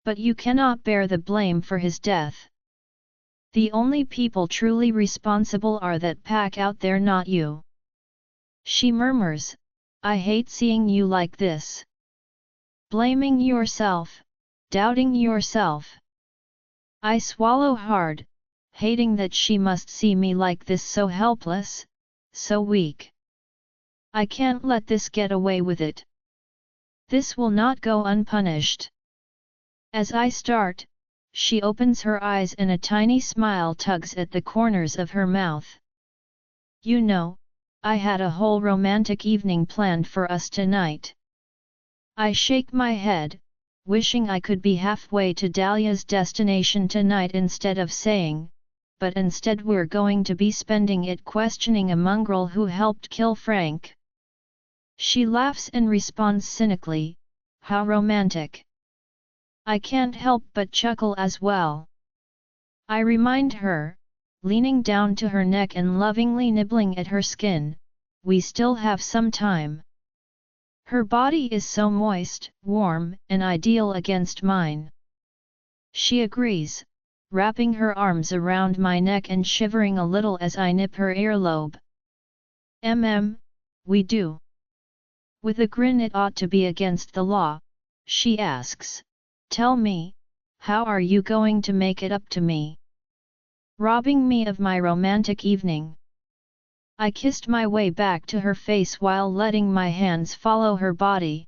But you cannot bear the blame for his death. The only people truly responsible are that pack out there, not you." She murmurs, "I hate seeing you like this. Blaming yourself, doubting yourself." I swallow hard, hating that she must see me like this, so helpless, so weak. I can't let this get away with it. This will not go unpunished. As I start, she opens her eyes and a tiny smile tugs at the corners of her mouth. "You know, I had a whole romantic evening planned for us tonight." I shake my head, wishing I could be halfway to Dahlia's destination tonight instead of saying, "But instead we're going to be spending it questioning a mongrel who helped kill Frank." She laughs and responds cynically, "How romantic." I can't help but chuckle as well. I remind her, leaning down to her neck and lovingly nibbling at her skin, "We still have some time." Her body is so moist, warm, and ideal against mine. She agrees, wrapping her arms around my neck and shivering a little as I nip her earlobe. We do." With a grin it ought to be against the law, she asks, "Tell me, how are you going to make it up to me? Robbing me of my romantic evening?" I kissed my way back to her face while letting my hands follow her body.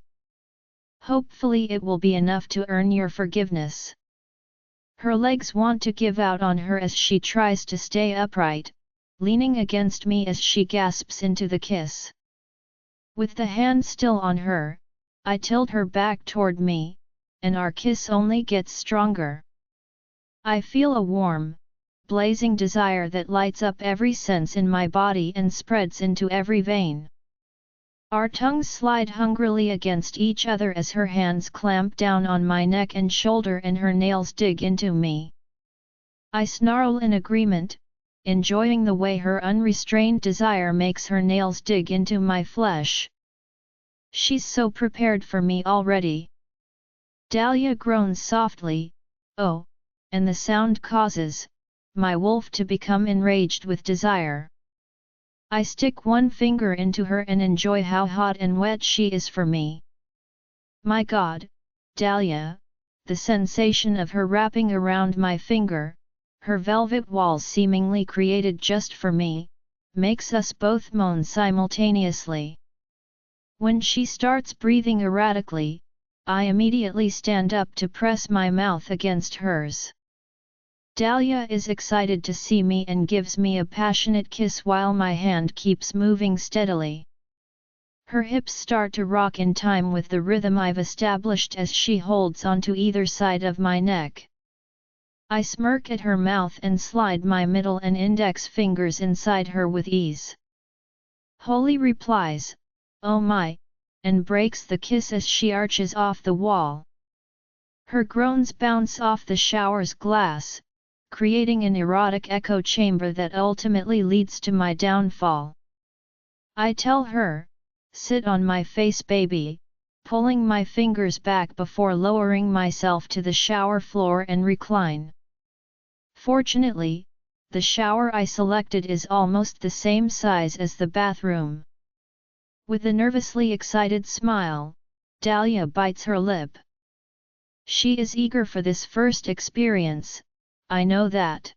"Hopefully it will be enough to earn your forgiveness." Her legs want to give out on her as she tries to stay upright, leaning against me as she gasps into the kiss. With the hand still on her, I tilt her back toward me, and our kiss only gets stronger. I feel a warm, blazing desire that lights up every sense in my body and spreads into every vein. Our tongues slide hungrily against each other as her hands clamp down on my neck and shoulder and her nails dig into me. I snarl in agreement, enjoying the way her unrestrained desire makes her nails dig into my flesh. She's so prepared for me already. Dahlia groans softly, "Oh," and the sound causes my wolf to become enraged with desire. I stick one finger into her and enjoy how hot and wet she is for me. My God, Dahlia, the sensation of her wrapping around my finger, her velvet walls seemingly created just for me, makes us both moan simultaneously. When she starts breathing erratically, I immediately stand up to press my mouth against hers. Dahlia is excited to see me and gives me a passionate kiss while my hand keeps moving steadily. Her hips start to rock in time with the rhythm I've established as she holds onto either side of my neck. I smirk at her mouth and slide my middle and index fingers inside her with ease. Holy replies, "Oh my, and breaks the kiss as she arches off the wall. Her groans bounce off the shower's glass, creating an erotic echo chamber that ultimately leads to my downfall. I tell her, "Sit on my face, baby," pulling my fingers back before lowering myself to the shower floor and recline. Fortunately, the shower I selected is almost the same size as the bathroom. With a nervously excited smile, Dahlia bites her lip. She is eager for this first experience, I know that.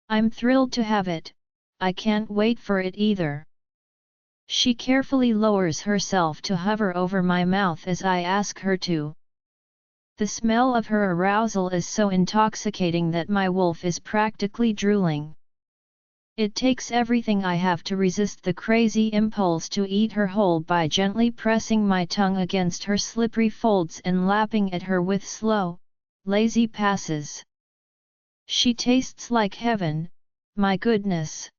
I'm thrilled to have it, I can't wait for it either. She carefully lowers herself to hover over my mouth as I ask her to. The smell of her arousal is so intoxicating that my wolf is practically drooling. It takes everything I have to resist the crazy impulse to eat her whole by gently pressing my tongue against her slippery folds and lapping at her with slow, lazy passes. She tastes like heaven, my goodness.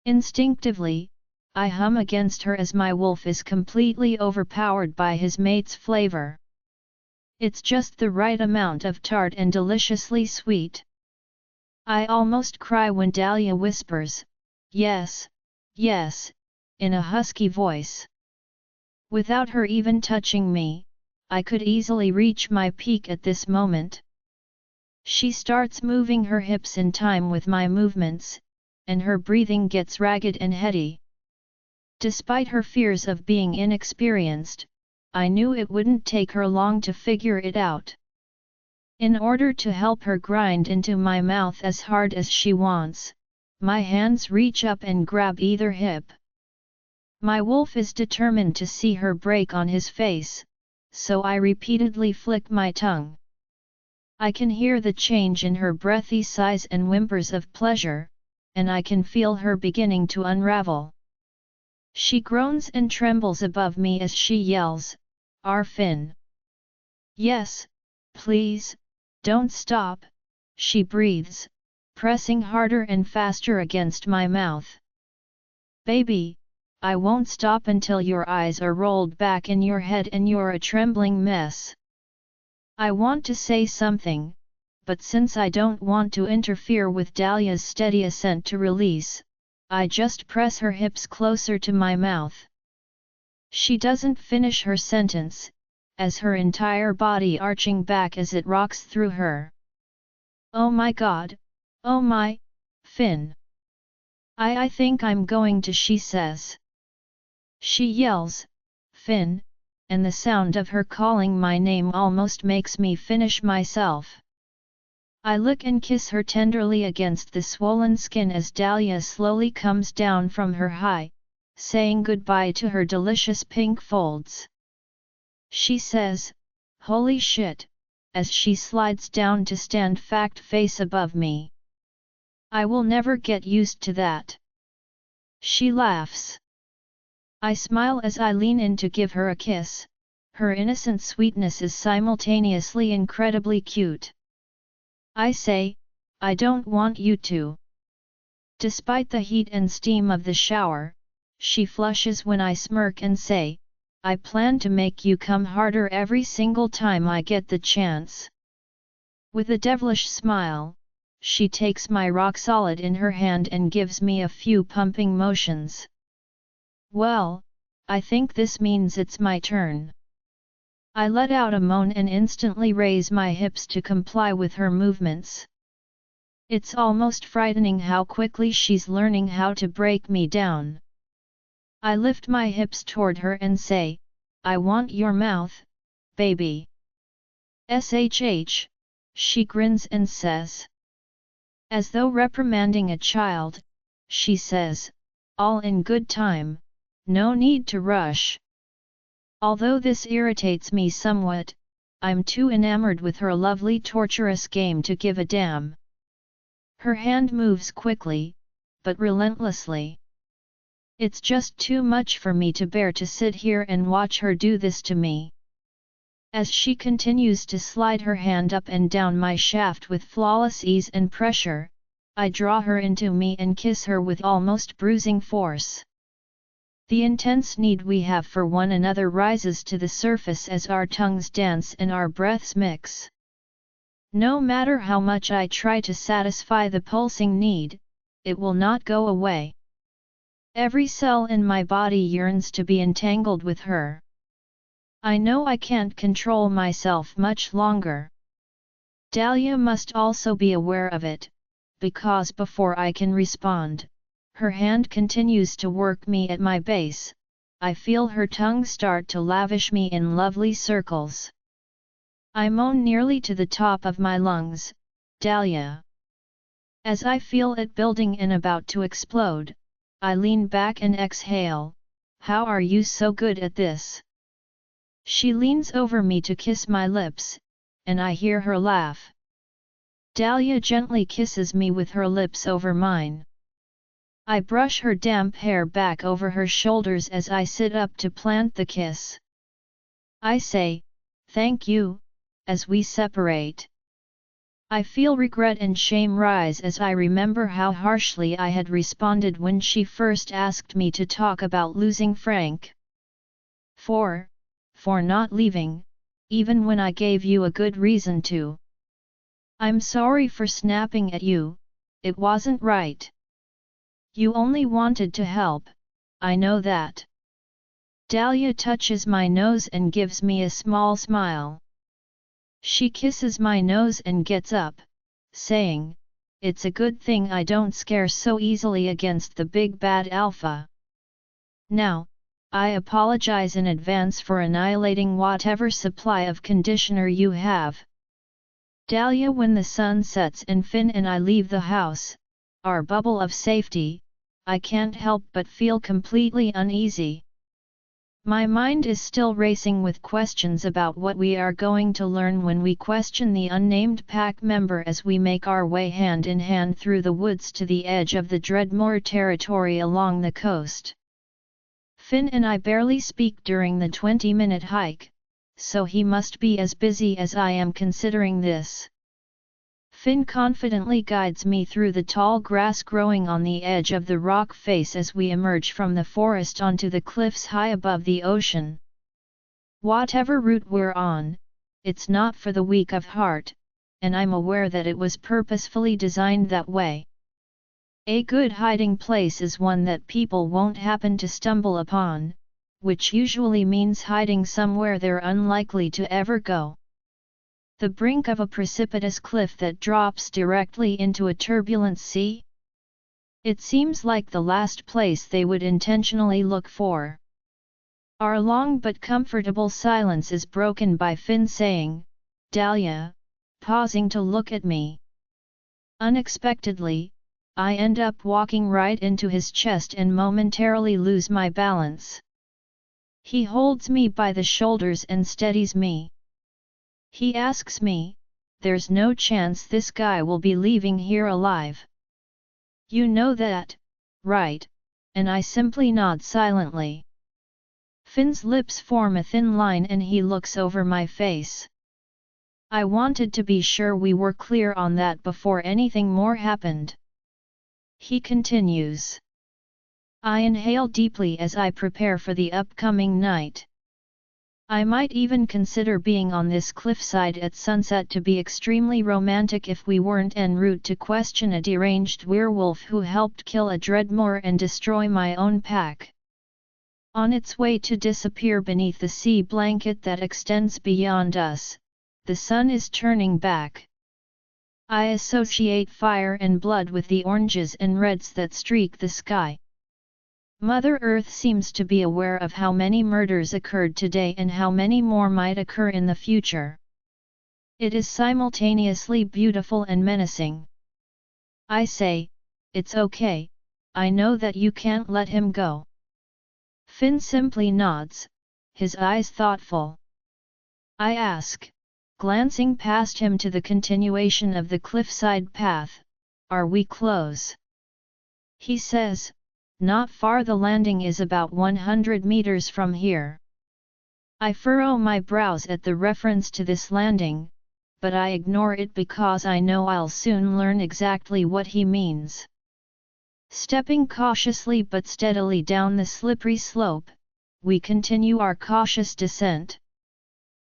Instinctively, I hum against her as my wolf is completely overpowered by his mate's flavor. It's just the right amount of tart and deliciously sweet. I almost cry when Dahlia whispers, "Yes, yes," in a husky voice. Without her even touching me, I could easily reach my peak at this moment. She starts moving her hips in time with my movements, and her breathing gets ragged and heady. Despite her fears of being inexperienced, I knew it wouldn't take her long to figure it out. In order to help her grind into my mouth as hard as she wants, my hands reach up and grab either hip. My wolf is determined to see her break on his face, so I repeatedly flick my tongue. I can hear the change in her breathy sighs and whimpers of pleasure, and I can feel her beginning to unravel. She groans and trembles above me as she yells, "Finn! Yes, please, don't stop," she breathes, pressing harder and faster against my mouth. "Baby, I won't stop until your eyes are rolled back in your head and you're a trembling mess." I want to say something, but since I don't want to interfere with Dahlia's steady assent to release, I just press her hips closer to my mouth. She doesn't finish her sentence, as her entire body arching back as it rocks through her. "Oh my God, oh my, Finn. I think I'm going to," she says. She yells, "Finn," and the sound of her calling my name almost makes me finish myself. I lick and kiss her tenderly against the swollen skin as Dahlia slowly comes down from her high, saying goodbye to her delicious pink folds. She says, "Holy shit," as she slides down to stand fact face above me. "I will never get used to that." She laughs. I smile as I lean in to give her a kiss. Her innocent sweetness is simultaneously incredibly cute. I say, "I don't want you to." Despite the heat and steam of the shower, she flushes when I smirk and say, "I plan to make you come harder every single time I get the chance." With a devilish smile, she takes my rock solid in her hand and gives me a few pumping motions. Well, I think this means it's my turn. I let out a moan and instantly raise my hips to comply with her movements. It's almost frightening how quickly she's learning how to break me down. I lift my hips toward her and say, "I want your mouth, baby." "SHH, she grins and says. As though reprimanding a child, she says, "All in good time, no need to rush." Although this irritates me somewhat, I'm too enamored with her lovely torturous game to give a damn. Her hand moves quickly, but relentlessly. It's just too much for me to bear to sit here and watch her do this to me. As she continues to slide her hand up and down my shaft with flawless ease and pressure, I draw her into me and kiss her with almost bruising force. The intense need we have for one another rises to the surface as our tongues dance and our breaths mix. No matter how much I try to satisfy the pulsing need, it will not go away. Every cell in my body yearns to be entangled with her. I know I can't control myself much longer. Dahlia must also be aware of it, because before I can respond, her hand continues to work me at my base. I feel her tongue start to lavish me in lovely circles. I moan nearly to the top of my lungs, "Dahlia." As I feel it building and about to explode, I lean back and exhale, "How are you so good at this?" She leans over me to kiss my lips, and I hear her laugh. Dahlia gently kisses me with her lips over mine. I brush her damp hair back over her shoulders as I sit up to plant the kiss. I say, "Thank you," as we separate. I feel regret and shame rise as I remember how harshly I had responded when she first asked me to talk about losing Frank. For not leaving, even when I gave you a good reason to. I'm sorry for snapping at you, it wasn't right. You only wanted to help, I know that. Dahlia touches my nose and gives me a small smile. She kisses my nose and gets up, saying, "It's a good thing I don't scare so easily against the big bad alpha. Now, I apologize in advance for annihilating whatever supply of conditioner you have." Dahlia, when the sun sets and Finn and I leave the house, our bubble of safety, I can't help but feel completely uneasy. My mind is still racing with questions about what we are going to learn when we question the unnamed pack member as we make our way hand in hand through the woods to the edge of the Dreadmore territory along the coast. Finn and I barely speak during the 20-minute hike, so he must be as busy as I am considering this. Finn confidently guides me through the tall grass growing on the edge of the rock face as we emerge from the forest onto the cliffs high above the ocean. Whatever route we're on, it's not for the weak of heart, and I'm aware that it was purposefully designed that way. A good hiding place is one that people won't happen to stumble upon, which usually means hiding somewhere they're unlikely to ever go. The brink of a precipitous cliff that drops directly into a turbulent sea? It seems like the last place they would intentionally look for. Our long but comfortable silence is broken by Finn saying, "Dahlia," pausing to look at me. Unexpectedly, I end up walking right into his chest and momentarily lose my balance. He holds me by the shoulders and steadies me. He asks me, "There's no chance this guy will be leaving here alive. You know that, right?" And I simply nod silently. Finn's lips form a thin line and he looks over my face. I wanted to be sure we were clear on that before anything more happened. He continues. I inhale deeply as I prepare for the upcoming night. I might even consider being on this cliffside at sunset to be extremely romantic if we weren't en route to question a deranged werewolf who helped kill a Dreadmore and destroy my own pack. On its way to disappear beneath the sea blanket that extends beyond us, the sun is turning back. I associate fire and blood with the oranges and reds that streak the sky. Mother Earth seems to be aware of how many murders occurred today and how many more might occur in the future. It is simultaneously beautiful and menacing. I say, "It's okay, I know that you can't let him go." Finn simply nods, his eyes thoughtful. I ask, glancing past him to the continuation of the cliffside path, "Are we close?" He says, "Not far, the landing is about 100 meters from here." I furrow my brows at the reference to this landing, but I ignore it because I know I'll soon learn exactly what he means. Stepping cautiously but steadily down the slippery slope, we continue our cautious descent.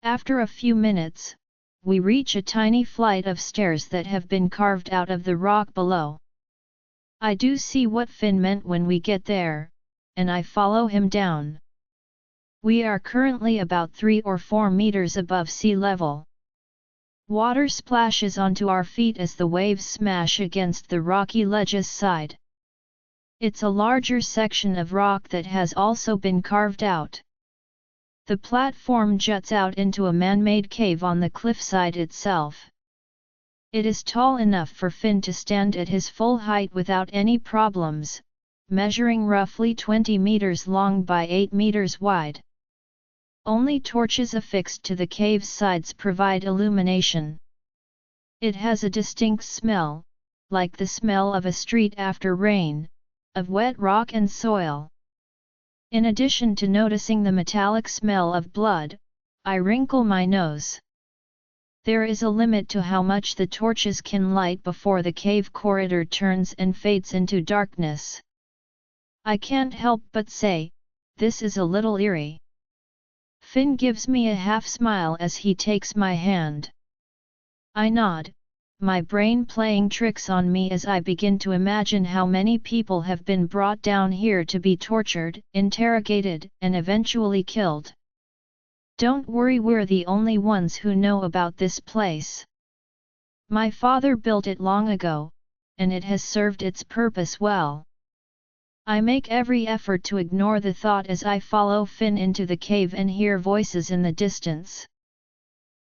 After a few minutes, we reach a tiny flight of stairs that have been carved out of the rock below. I do see what Finn meant when we get there, and I follow him down. We are currently about 3 or 4 meters above sea level. Water splashes onto our feet as the waves smash against the rocky ledge's side. It's a larger section of rock that has also been carved out. The platform juts out into a man-made cave on the cliffside itself. It is tall enough for Finn to stand at his full height without any problems, measuring roughly 20 meters long by 8 meters wide. Only torches affixed to the cave's sides provide illumination. It has a distinct smell, like the smell of a street after rain, of wet rock and soil. In addition to noticing the metallic smell of blood, I wrinkle my nose. There is a limit to how much the torches can light before the cave corridor turns and fades into darkness. I can't help but say, this is a little eerie. Finn gives me a half smile as he takes my hand. I nod, my brain playing tricks on me as I begin to imagine how many people have been brought down here to be tortured, interrogated, and eventually killed. Don't worry, we're the only ones who know about this place. My father built it long ago, and it has served its purpose well. I make every effort to ignore the thought as I follow Finn into the cave and hear voices in the distance.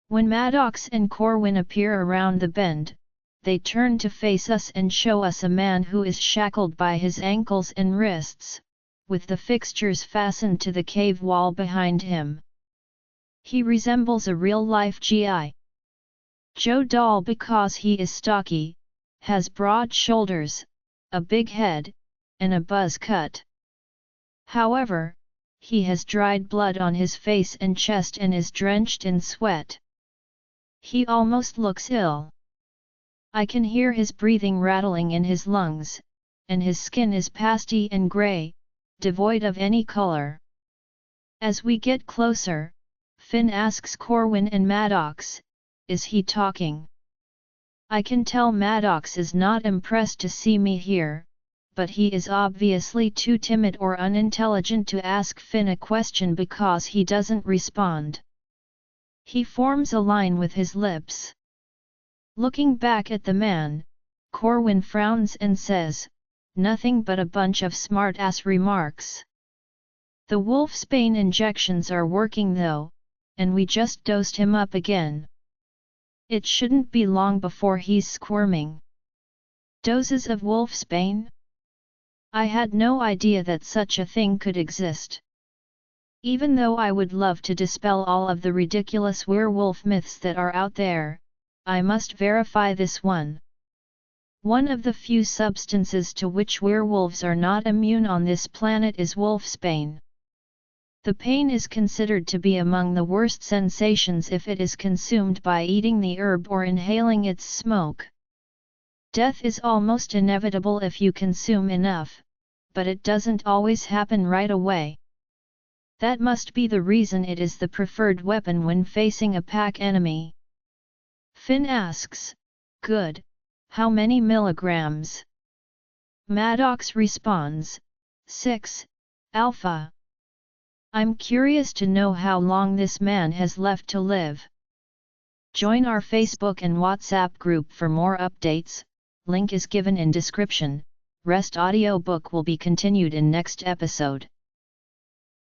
When Maddox and Corwin appear around the bend, they turn to face us and show us a man who is shackled by his ankles and wrists, with the fixtures fastened to the cave wall behind him. He resembles a real-life G.I. Joe doll because he is stocky, has broad shoulders, a big head, and a buzz cut. However, he has dried blood on his face and chest and is drenched in sweat. He almost looks ill. I can hear his breathing rattling in his lungs, and his skin is pasty and grey, devoid of any color. As we get closer, Finn asks Corwin and Maddox, is he talking? I can tell Maddox is not impressed to see me here, but he is obviously too timid or unintelligent to ask Finn a question because he doesn't respond. He forms a line with his lips. Looking back at the man, Corwin frowns and says, nothing but a bunch of smart-ass remarks. The wolfsbane injections are working though, and we just dosed him up again. It shouldn't be long before he's squirming. Doses of wolfsbane? I had no idea that such a thing could exist. Even though I would love to dispel all of the ridiculous werewolf myths that are out there, I must verify this one. One of the few substances to which werewolves are not immune on this planet is wolfsbane. The pain is considered to be among the worst sensations if it is consumed by eating the herb or inhaling its smoke. Death is almost inevitable if you consume enough, but it doesn't always happen right away. That must be the reason it is the preferred weapon when facing a pack enemy. Finn asks, good, how many milligrams? Maddox responds, 6, alpha. I'm curious to know how long this man has left to live. Join our Facebook and WhatsApp group for more updates, link is given in description. Rest audiobook will be continued in next episode.